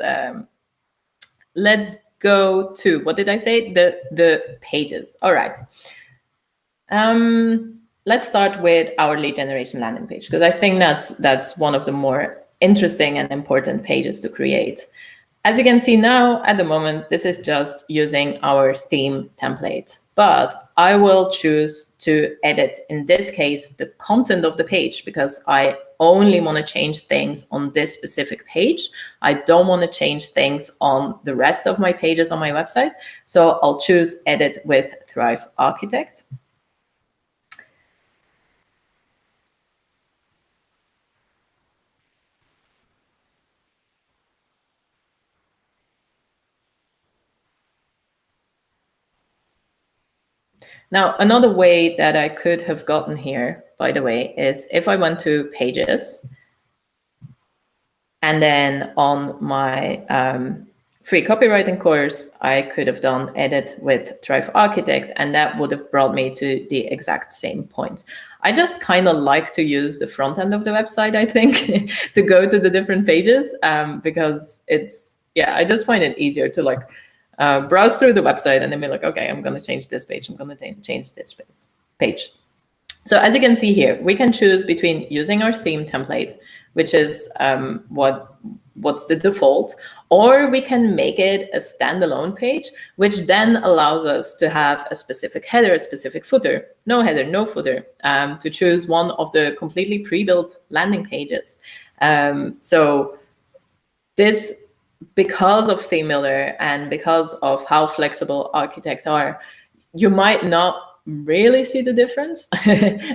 go to, what did I say? The pages. All right. Let's start with our lead generation landing page, because I think that's one of the more interesting and important pages to create. As you can see now, at the moment, this is just using our theme template, but I will choose to edit, in this case, the content of the page, because I only want to change things on this specific page. I don't want to change things on the rest of my pages on my website. So I'll choose edit with Thrive Architect. Now, another way that I could have gotten here, by the way, is if I went to pages and then on my free copywriting course, I could have done edit with Thrive Architect, and that would have brought me to the exact same point. I just kind of like to use the front end of the website, I think, to go to the different pages because it's, yeah, I just find it easier to like browse through the website and then be like, okay, I'm going to change this page. I'm going to change this page. So as you can see here, we can choose between using our theme template, which is what's the default, or we can make it a standalone page, which then allows us to have a specific header, a specific footer, no header, no footer, to choose one of the completely pre-built landing pages. So this, because of ThemeBuilder and because of how flexible architects are, you might not really see the difference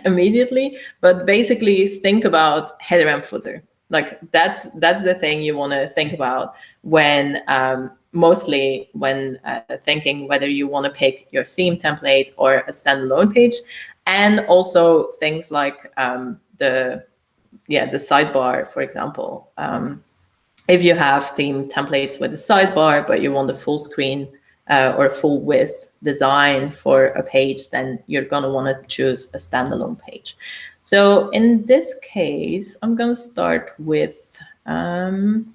immediately, but basically think about header and footer. Like that's the thing you want to think about when mostly when thinking whether you want to pick your theme template or a standalone page, and also things like the sidebar, for example. If you have theme templates with a sidebar, but you want a full screen or full width design for a page, then you're going to want to choose a standalone page. So in this case, I'm going to start with, actually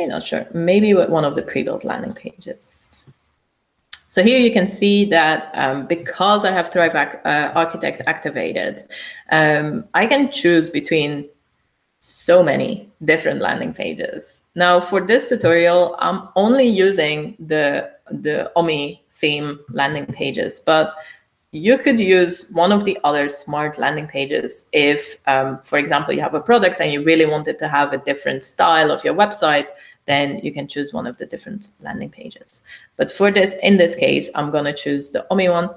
not sure, maybe with one of the pre-built landing pages. So here you can see that because I have Thrive Architect activated, I can choose between so many different landing pages. Now for this tutorial, I'm only using the Ommi theme landing pages, but you could use one of the other smart landing pages if, for example, you have a product and you really wanted to have a different style of your website, then you can choose one of the different landing pages. But for this, in this case, I'm going to choose the Ommi one.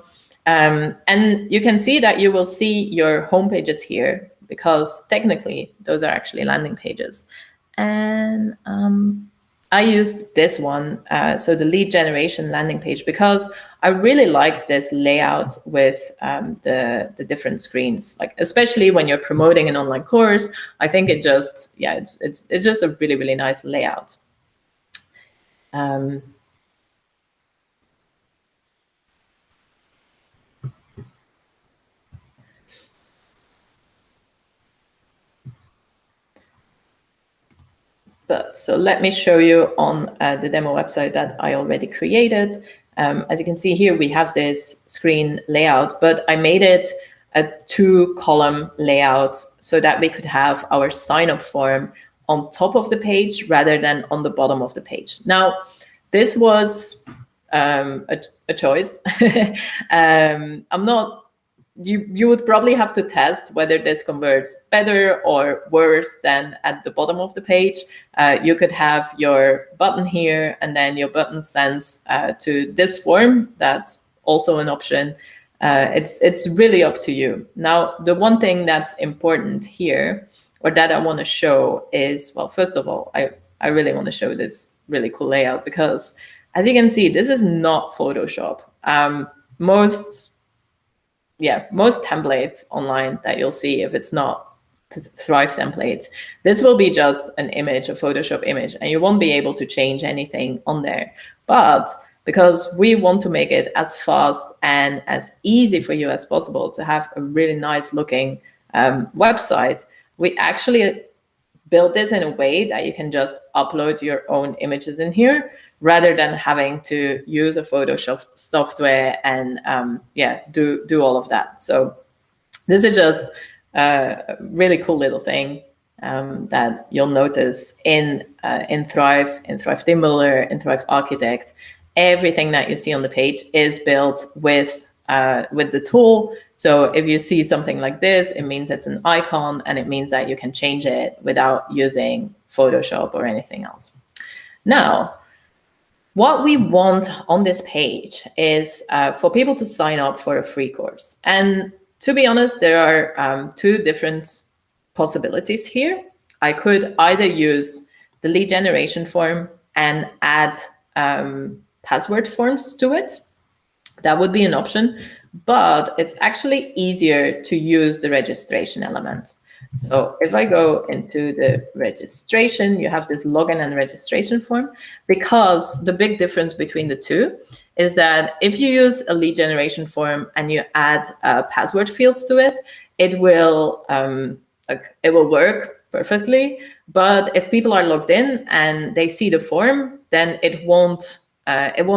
And you can see that you will see your home pages here, because technically those are actually landing pages. And I used this one, so the lead generation landing page, because I really like this layout with the different screens, like especially when you're promoting an online course. I think it just, yeah, it's just a really, really nice layout. But so let me show you on the demo website that I already created. As you can see here, we have this screen layout, but I made it a 2-column layout so that we could have our sign-up form on top of the page rather than on the bottom of the page. Now, this was a choice. I'm not. You would probably have to test whether this converts better or worse than at the bottom of the page. You could have your button here, and then your button sends to this form. That's also an option. It's really up to you. Now, the one thing that's important here, or that I want to show is, well, first of all, I really want to show this really cool layout, because as you can see, this is not Photoshop. Most templates online that you'll see, if it's not Thrive templates, this will be just an image, a Photoshop image, and you won't be able to change anything on there. But because we want to make it as fast and as easy for you as possible to have a really nice looking website, we actually build this in a way that you can just upload your own images in here, rather than having to use a Photoshop software and do all of that. So this is just a really cool little thing that you'll notice in Thrive, in Thrive Theme Builder, in Thrive Architect. Everything that you see on the page is built with the tool. So if you see something like this, it means it's an icon, and it means that you can change it without using Photoshop or anything else. Now, what we want on this page is for people to sign up for a free course. And to be honest, there are 2 different possibilities here. I could either use the lead generation form and add password forms to it. That would be an option, but it's actually easier to use the registration element. So if I go into the registration, you have this login and registration form, because the big difference between the 2 is that if you use a lead generation form and you add password fields to it, it will work perfectly. But if people are logged in and they see the form, then it won't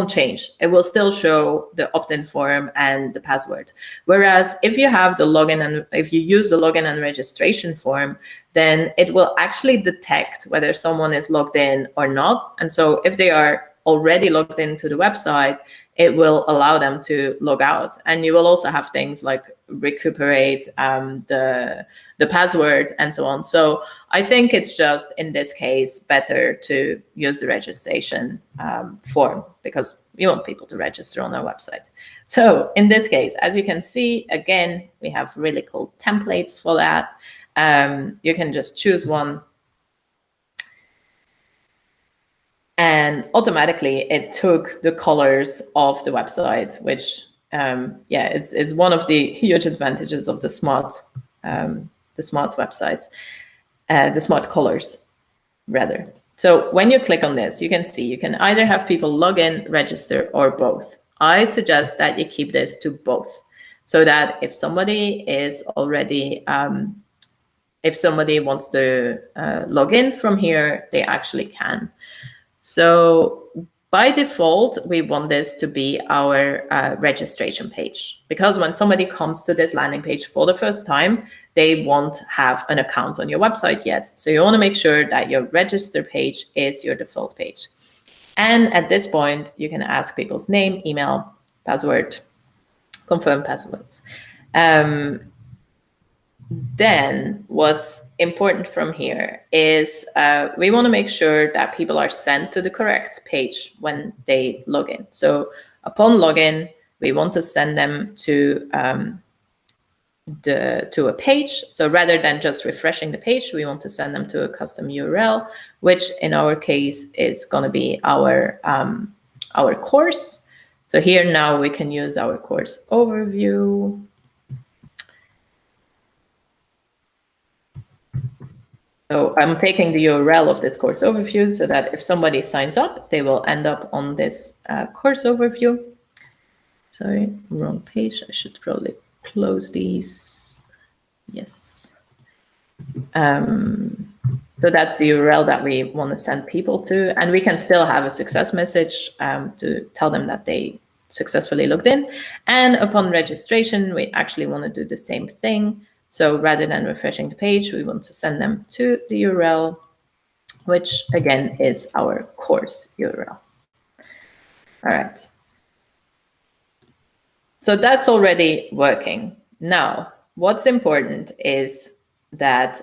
change. It will still show the opt-in form and the password. Whereas if you have the login, and if you use the login and registration form, then it will actually detect whether someone is logged in or not. And so if they are already logged into the website, it will allow them to log out. And you will also have things like recuperate the password and so on. So I think it's just, in this case, better to use the registration form, because we want people to register on our website. So in this case, as you can see, again, we have really cool templates for that. You can just choose one, and automatically it took the colors of the website, which is one of the huge advantages of the smart websites, the smart colors rather. So when you click on this, you can see you can either have people log in, register, or both. I suggest that you keep this to both, so that if somebody is already if somebody wants to log in from here, they actually can. So by default, we want this to be our registration page, because when somebody comes to this landing page for the first time, they won't have an account on your website yet. So you want to make sure that your register page is your default page. And at this point, you can ask people's name, email, password, confirm passwords. Then what's important from here is we want to make sure that people are sent to the correct page when they log in. So upon login, we want to send them to a page. So rather than just refreshing the page, we want to send them to a custom URL, which in our case is going to be our course. So here now we can use our course overview. So I'm taking the URL of this course overview so that if somebody signs up, they will end up on this course overview. Sorry, wrong page. I should probably close these. Yes. So that's the URL that we want to send people to. And we can still have a success message to tell them that they successfully logged in. And upon registration, we actually want to do the same thing. So rather than refreshing the page, we want to send them to the URL, which again is our course URL. All right. So that's already working. Now, what's important is that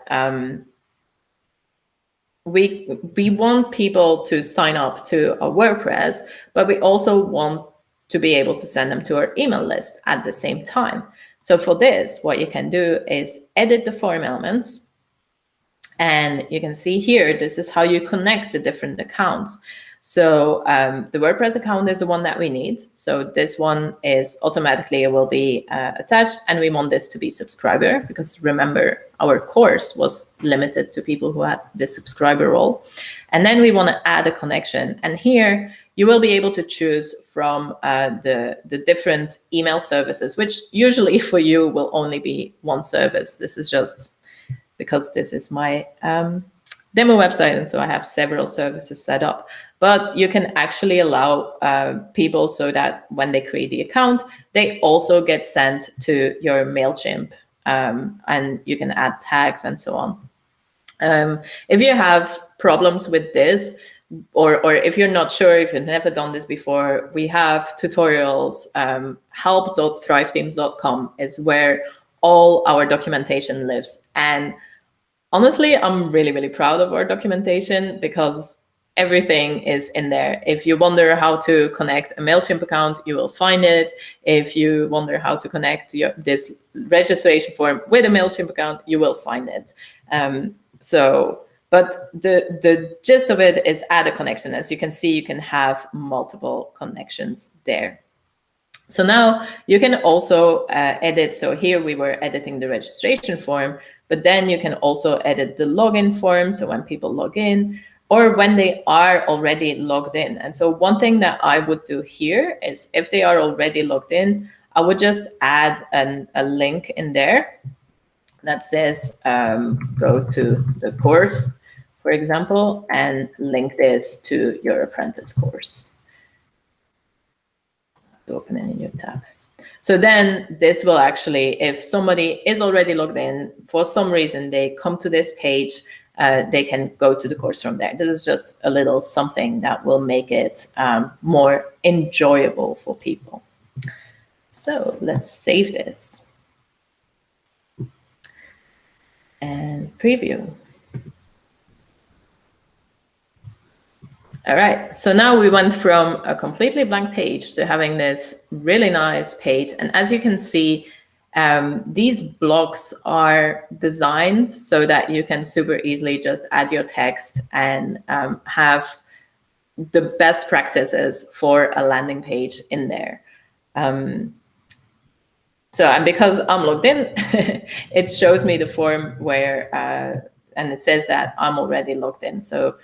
we want people to sign up to a WordPress, but we also want to be able to send them to our email list at the same time. So for this, what you can do is edit the form elements. And you can see here, this is how you connect the different accounts. So the WordPress account is the one that we need. So this one is automatically, it will be attached, and we want this to be subscriber, because remember, our course was limited to people who had the subscriber role. And then we want to add a connection. And here you will be able to choose from the different email services, which usually for you will only be one service. This is just because this is my demo website, and so I have several services set up. But you can actually allow people so that when they create the account, they also get sent to your MailChimp, and you can add tags and so on. If you have problems with this, or if you're not sure, if you've never done this before, we have tutorials. Help.thrivethemes.com is where all our documentation lives. And honestly, I'm really, really proud of our documentation because everything is in there. If you wonder how to connect a MailChimp account, you will find it. If you wonder how to connect this registration form with a MailChimp account, you will find it. But the gist of it is add a connection. As you can see, you can have multiple connections there. So now you can also edit. So here we were editing the registration form, but then you can also edit the login form. So when people log in or when they are already logged in. And so one thing that I would do here is if they are already logged in, I would just add a link in there that says go to the course, for example, and link this to your Apprentice course. Open in a new tab. So then this will actually, if somebody is already logged in, for some reason they come to this page, they can go to the course from there. This is just a little something that will make it more enjoyable for people. So let's save this and preview. All right, so now we went from a completely blank page to having this really nice page. And as you can see, these blocks are designed so that you can super easily just add your text and have the best practices for a landing page in there. So, and because I'm logged in, it shows me the form where, and it says that I'm already logged in. So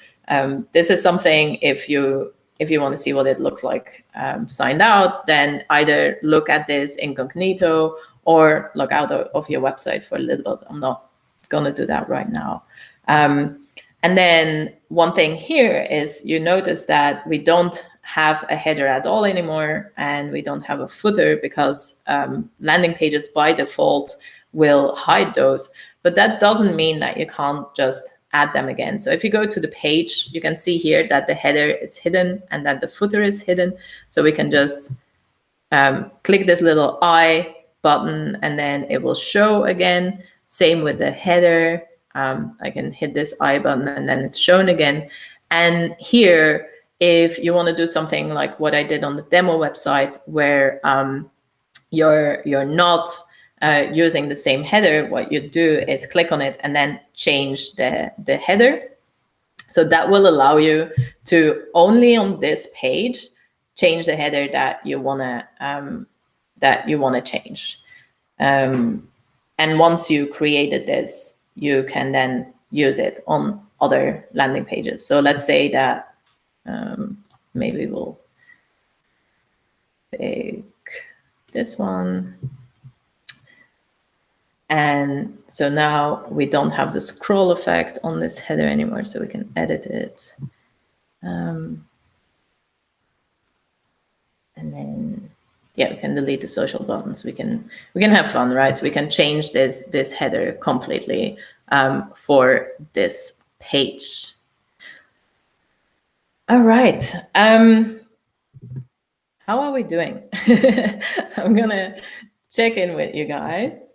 this is something, if you want to see what it looks like signed out, then either look at this incognito or log out of your website for a little bit. I'm not going to do that right now. And then one thing here is you notice that we don't have a header at all anymore, and we don't have a footer because landing pages by default will hide those. But that doesn't mean that you can't just add them again. So if you go to the page, you can see here that the header is hidden and that the footer is hidden. So we can just click this little I button and then it will show again. Same with the header. I can hit this I button and then it's shown again. And here, if you want to do something like what I did on the demo website, where you're not using the same header, what you do is click on it and then change the header. So that will allow you to only on this page change the header that you wanna change. And once you created this, you can then use it on other landing pages. So let's say that maybe we'll pick this one. And so now we don't have the scroll effect on this header anymore, so we can edit it. And then, yeah, we can delete the social buttons. We can have fun, right? We can change this header completely for this page. All right. How are we doing? I'm gonna check in with you guys.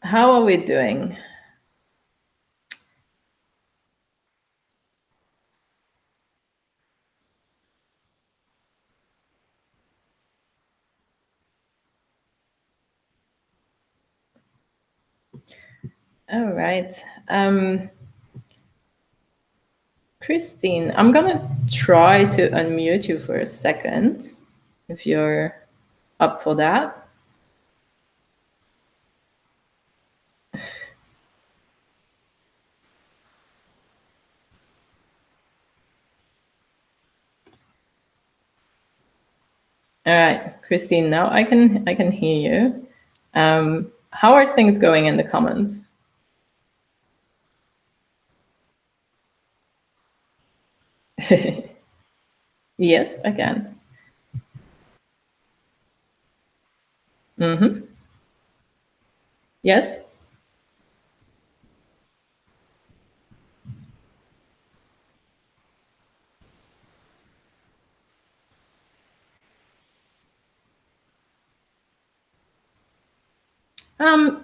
How are we doing? All right. Christine, I'm gonna try to unmute you for a second, if you're up for that. All right, Christine, now I can hear you. How are things going in the comments? Yes, I can. Mm-hmm. Yes.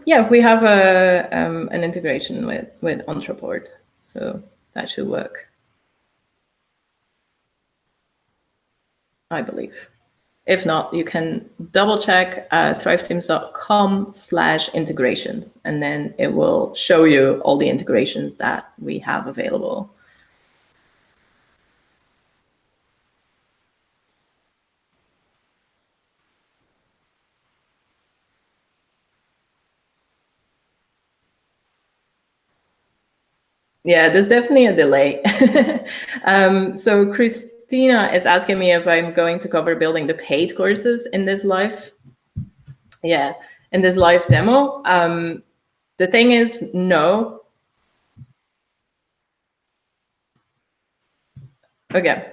Yeah, we have an integration with Entreport, so that should work, I believe. If not, you can double check thriveteams.com/integrations, and then it will show you all the integrations that we have available. Yeah, there's definitely a delay. So Christina is asking me if I'm going to cover building the paid courses in this live. Yeah, in this live demo. The thing is, no. Okay,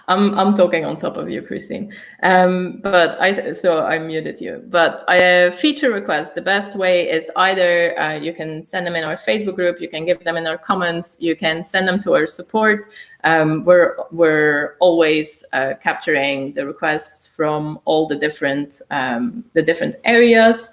I'm talking on top of you, Christine. So I muted you. But feature requests. The best way is either you can send them in our Facebook group, you can give them in our comments, you can send them to our support. We're always capturing the requests from all the different areas.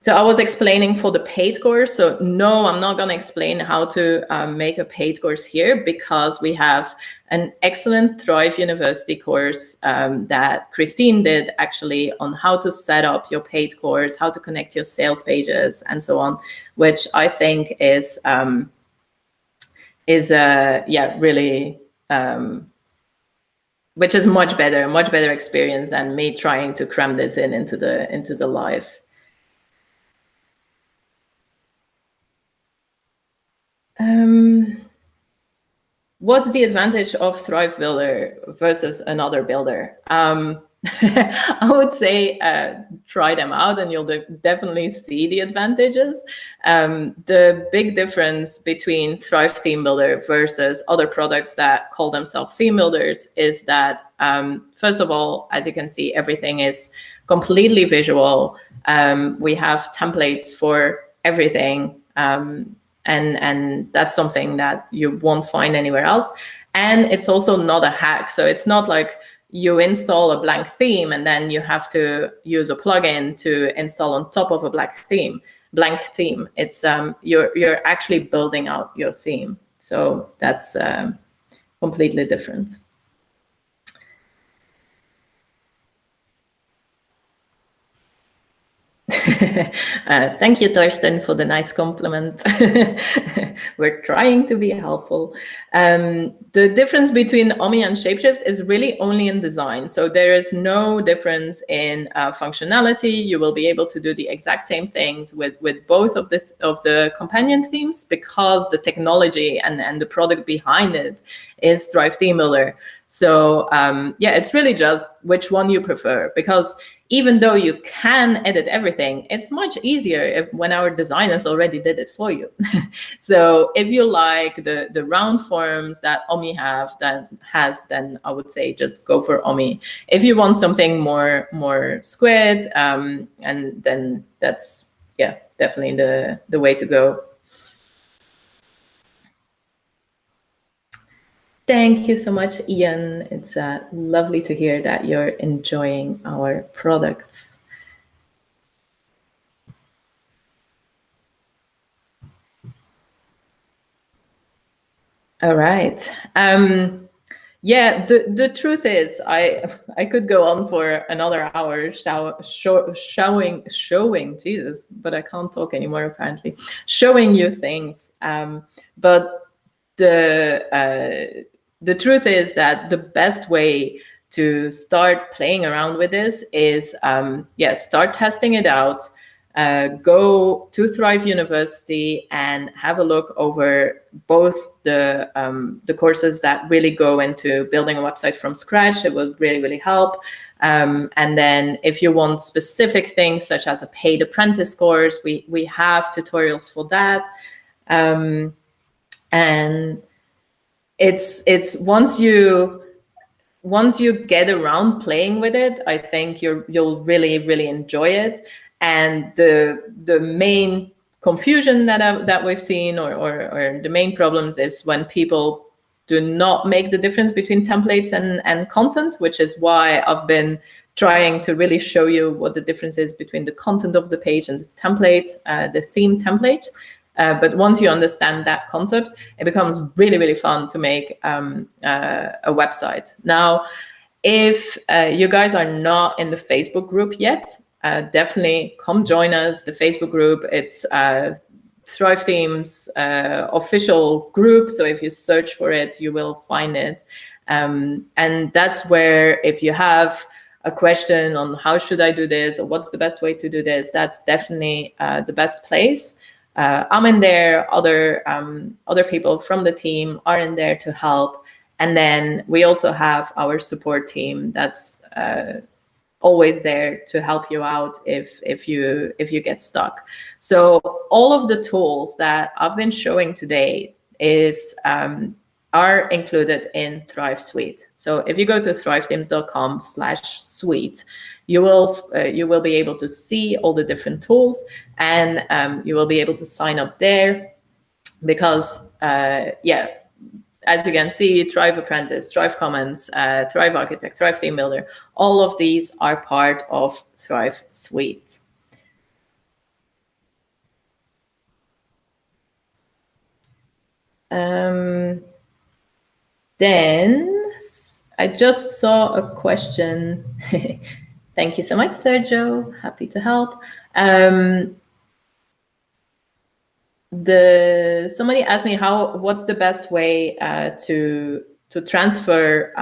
So I was explaining for the paid course. So no, I'm not going to explain how to make a paid course here, because we have an excellent Thrive University course that Christine did actually on how to set up your paid course, how to connect your sales pages, and so on, which I think is really, which is much better experience than me trying to cram this into the live. What's the advantage of Thrive Builder versus another builder? I would say try them out and you'll definitely see the advantages. The big difference between Thrive Theme Builder versus other products that call themselves theme builders is that, first of all, as you can see, everything is completely visual. We have templates for everything. And that's something that you won't find anywhere else. And it's also not a hack. So it's not like you install a blank theme and then you have to use a plugin to install on top of a blank theme. It's you're actually building out your theme. So that's completely different. Thank you, Torsten, for the nice compliment. We're trying to be helpful. The difference between Ommi and Shapeshift is really only in design. So there is no difference in functionality. You will be able to do the exact same things with both of the companion themes, because the technology and the product behind it is Thrive Theme Builder. So yeah, it's really just which one you prefer, because even though you can edit everything, it's much easier when our designers already did it for you. So if you like the round forms that Ommi then I would say just go for Ommi. If you want something more squid, and then that's, yeah, definitely the way to go. Thank you so much, Ian. It's lovely to hear that you're enjoying our products. All right. Yeah, the truth is, I could go on for another hour showing Jesus, but I can't talk anymore apparently. Showing you things, but the truth is that the best way to start playing around with this is, start testing it out. Go to Thrive University and have a look over both the courses that really go into building a website from scratch. It will really, really help. And then if you want specific things such as a paid apprentice course, we have tutorials for that. And it's once you get around playing with it, I think you'll really, really enjoy it. And the main confusion that we've seen, or the main problems, is when people do not make the difference between templates and content, which is why I've been trying to really show you what the difference is between the content of the page and the template, the theme template. But once you understand that concept, it becomes really, really fun to make a website. Now, if you guys are not in the Facebook group yet, definitely come join us. The Facebook group, it's Thrive Themes official group. So if you search for it, you will find it. And that's where, if you have a question on how should I do this, or what's the best way to do this, that's definitely the best place. I'm in there. Other people from the team are in there to help. And then we also have our support team that's always there to help you out if you get stuck. So all of the tools that I've been showing today are included in Thrive Suite. So if you go to thrivethemes.com/suite, you will be able to see all the different tools, and you will be able to sign up there, because as you can see, Thrive Apprentice, Thrive Commons, Thrive Architect, Thrive Theme Builder, all of these are part of Thrive Suite. Then I just saw a question. Thank you so much, Sergio. Happy to help. Somebody asked me what's the best way to transfer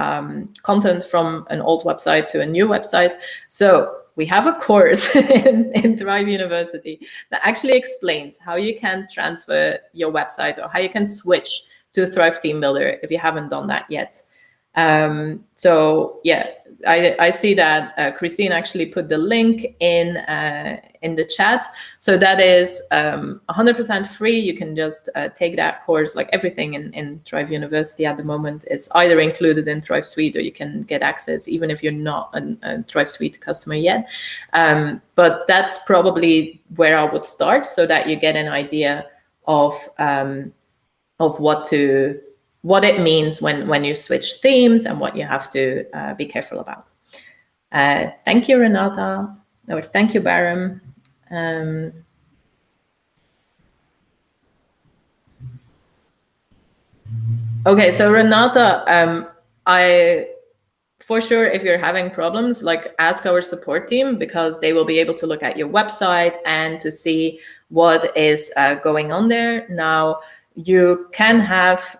content from an old website to a new website. So we have a course in Thrive University that actually explains how you can transfer your website, or how you can switch to Thrive Theme Builder if you haven't done that yet. So yeah, I see that Christine actually put the link in the chat. So that is 100% free. You can just take that course. Like everything in Thrive University at the moment is either included in Thrive Suite, or you can get access even if you're not a Thrive Suite customer yet. But that's probably where I would start, so that you get an idea of what to what it means when you switch themes and what you have to be careful about. Thank you, Renata, or thank you, Baram. Okay, so Renata, for sure, if you're having problems, like ask our support team, because they will be able to look at your website and to see what is going on there. Now, you can have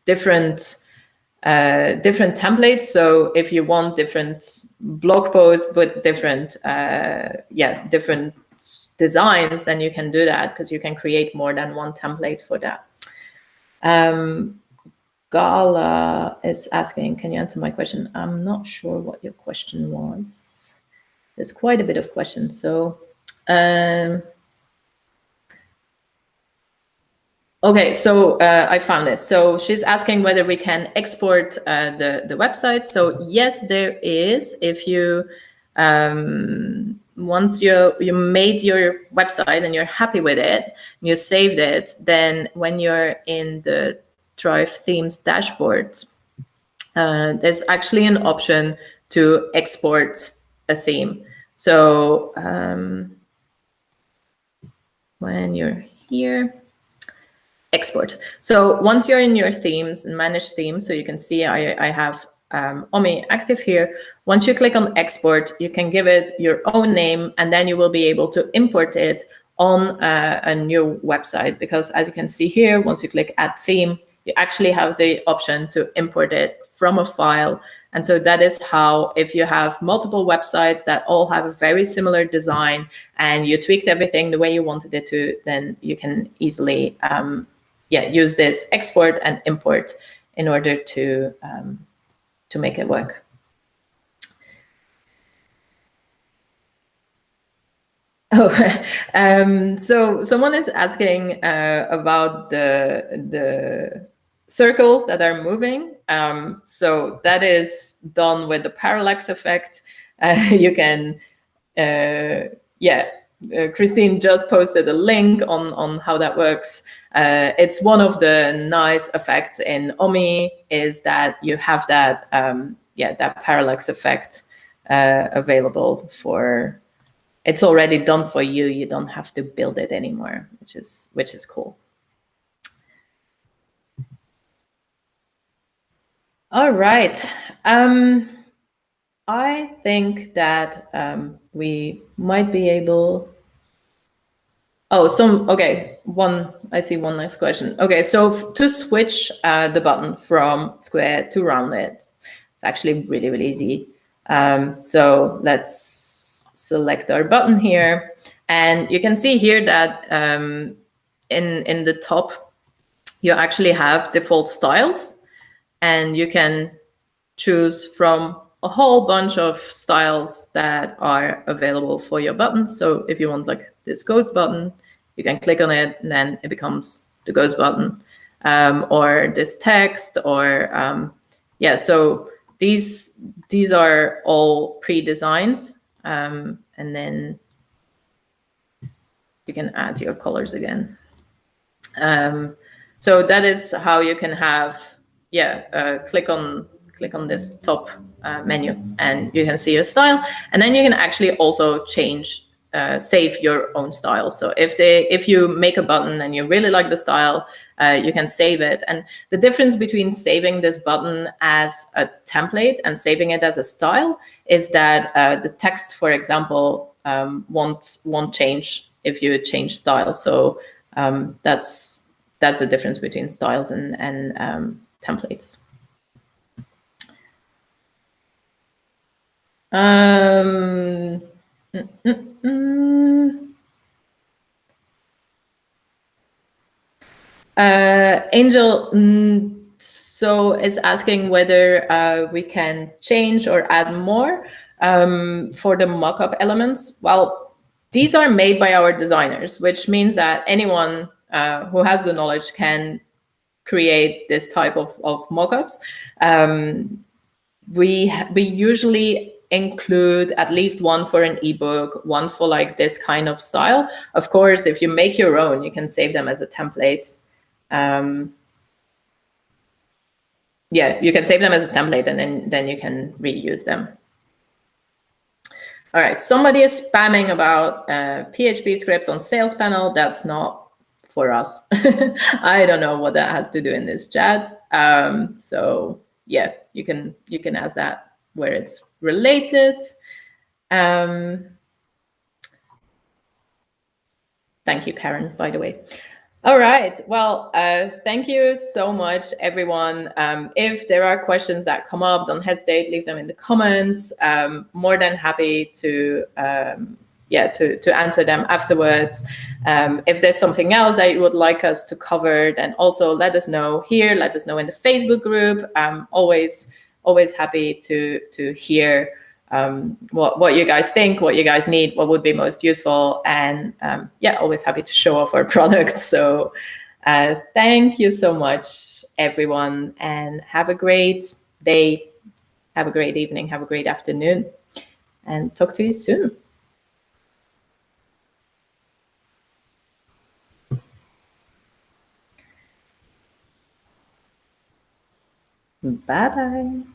different templates. So if you want different blog posts with different different designs, then you can do that, because you can create more than one template for that. Gala is asking, can you answer my question? I'm not sure what your question was. There's quite a bit of questions. So, okay, so I found it. So she's asking whether we can export the website. So yes, there is. If you once you made your website and you're happy with it, and you saved it, then when you're in the Drive Themes dashboard, there's actually an option to export a theme. So when you're here, export. So once you're in your themes and manage themes, so you can see I have Ommi active here. Once you click on export, you can give it your own name, and then you will be able to import it on a new website. Because as you can see here, once you click add theme, you actually have the option to import it from a file. And so that is how, if you have multiple websites that all have a very similar design and you tweaked everything the way you wanted it to, then you can easily use this export and import in order to make it work. Oh, so someone is asking about the circles that are moving. So that is done with the parallax effect. You can, Christine just posted a link on how that works. It's one of the nice effects in Ommi, is that you have that that parallax effect available for. It's already done for you. You don't have to build it anymore, which is cool. All right. I think that we might be able. Oh, I see one nice question. Okay, so to switch the button from square to rounded, it's actually really, really easy. So let's select our button here, and you can see here that in the top, you actually have default styles, and you can choose from a whole bunch of styles that are available for your button. So if you want like this ghost button, you can click on it and then it becomes the ghost button, or this text, or so these are all pre-designed, and then you can add your colors again. So that is how you can have click on this top menu, and you can see your style, and then you can actually also save your own style. So if you make a button and you really like the style, you can save it. And the difference between saving this button as a template and saving it as a style is that the text, for example, won't change if you change style. So that's the difference between styles and templates. Angel is asking whether we can change or add more for the mockup elements. Well, these are made by our designers, which means that anyone who has the knowledge can create this type of mockups. We usually include at least one for an ebook, one for like this kind of style. Of course, if you make your own, you can save them as a template. Yeah, you can save them as a template, and then you can reuse them. All right, somebody is spamming about PHP scripts on Sales Panel. That's not for us. I don't know what that has to do in this chat. So yeah, you can ask that where it's related. Thank you, Karen, by the way. All right. Well, thank you so much, everyone. If there are questions that come up, don't hesitate, leave them in the comments. More than happy to answer them afterwards. If there's something else that you would like us to cover, then also let us know here. Let us know in the Facebook group. I'm always happy to hear what you guys think, what you guys need, what would be most useful, and always happy to show off our products. So thank you so much, everyone, and have a great day, have a great evening, have a great afternoon, and talk to you soon. Bye-bye.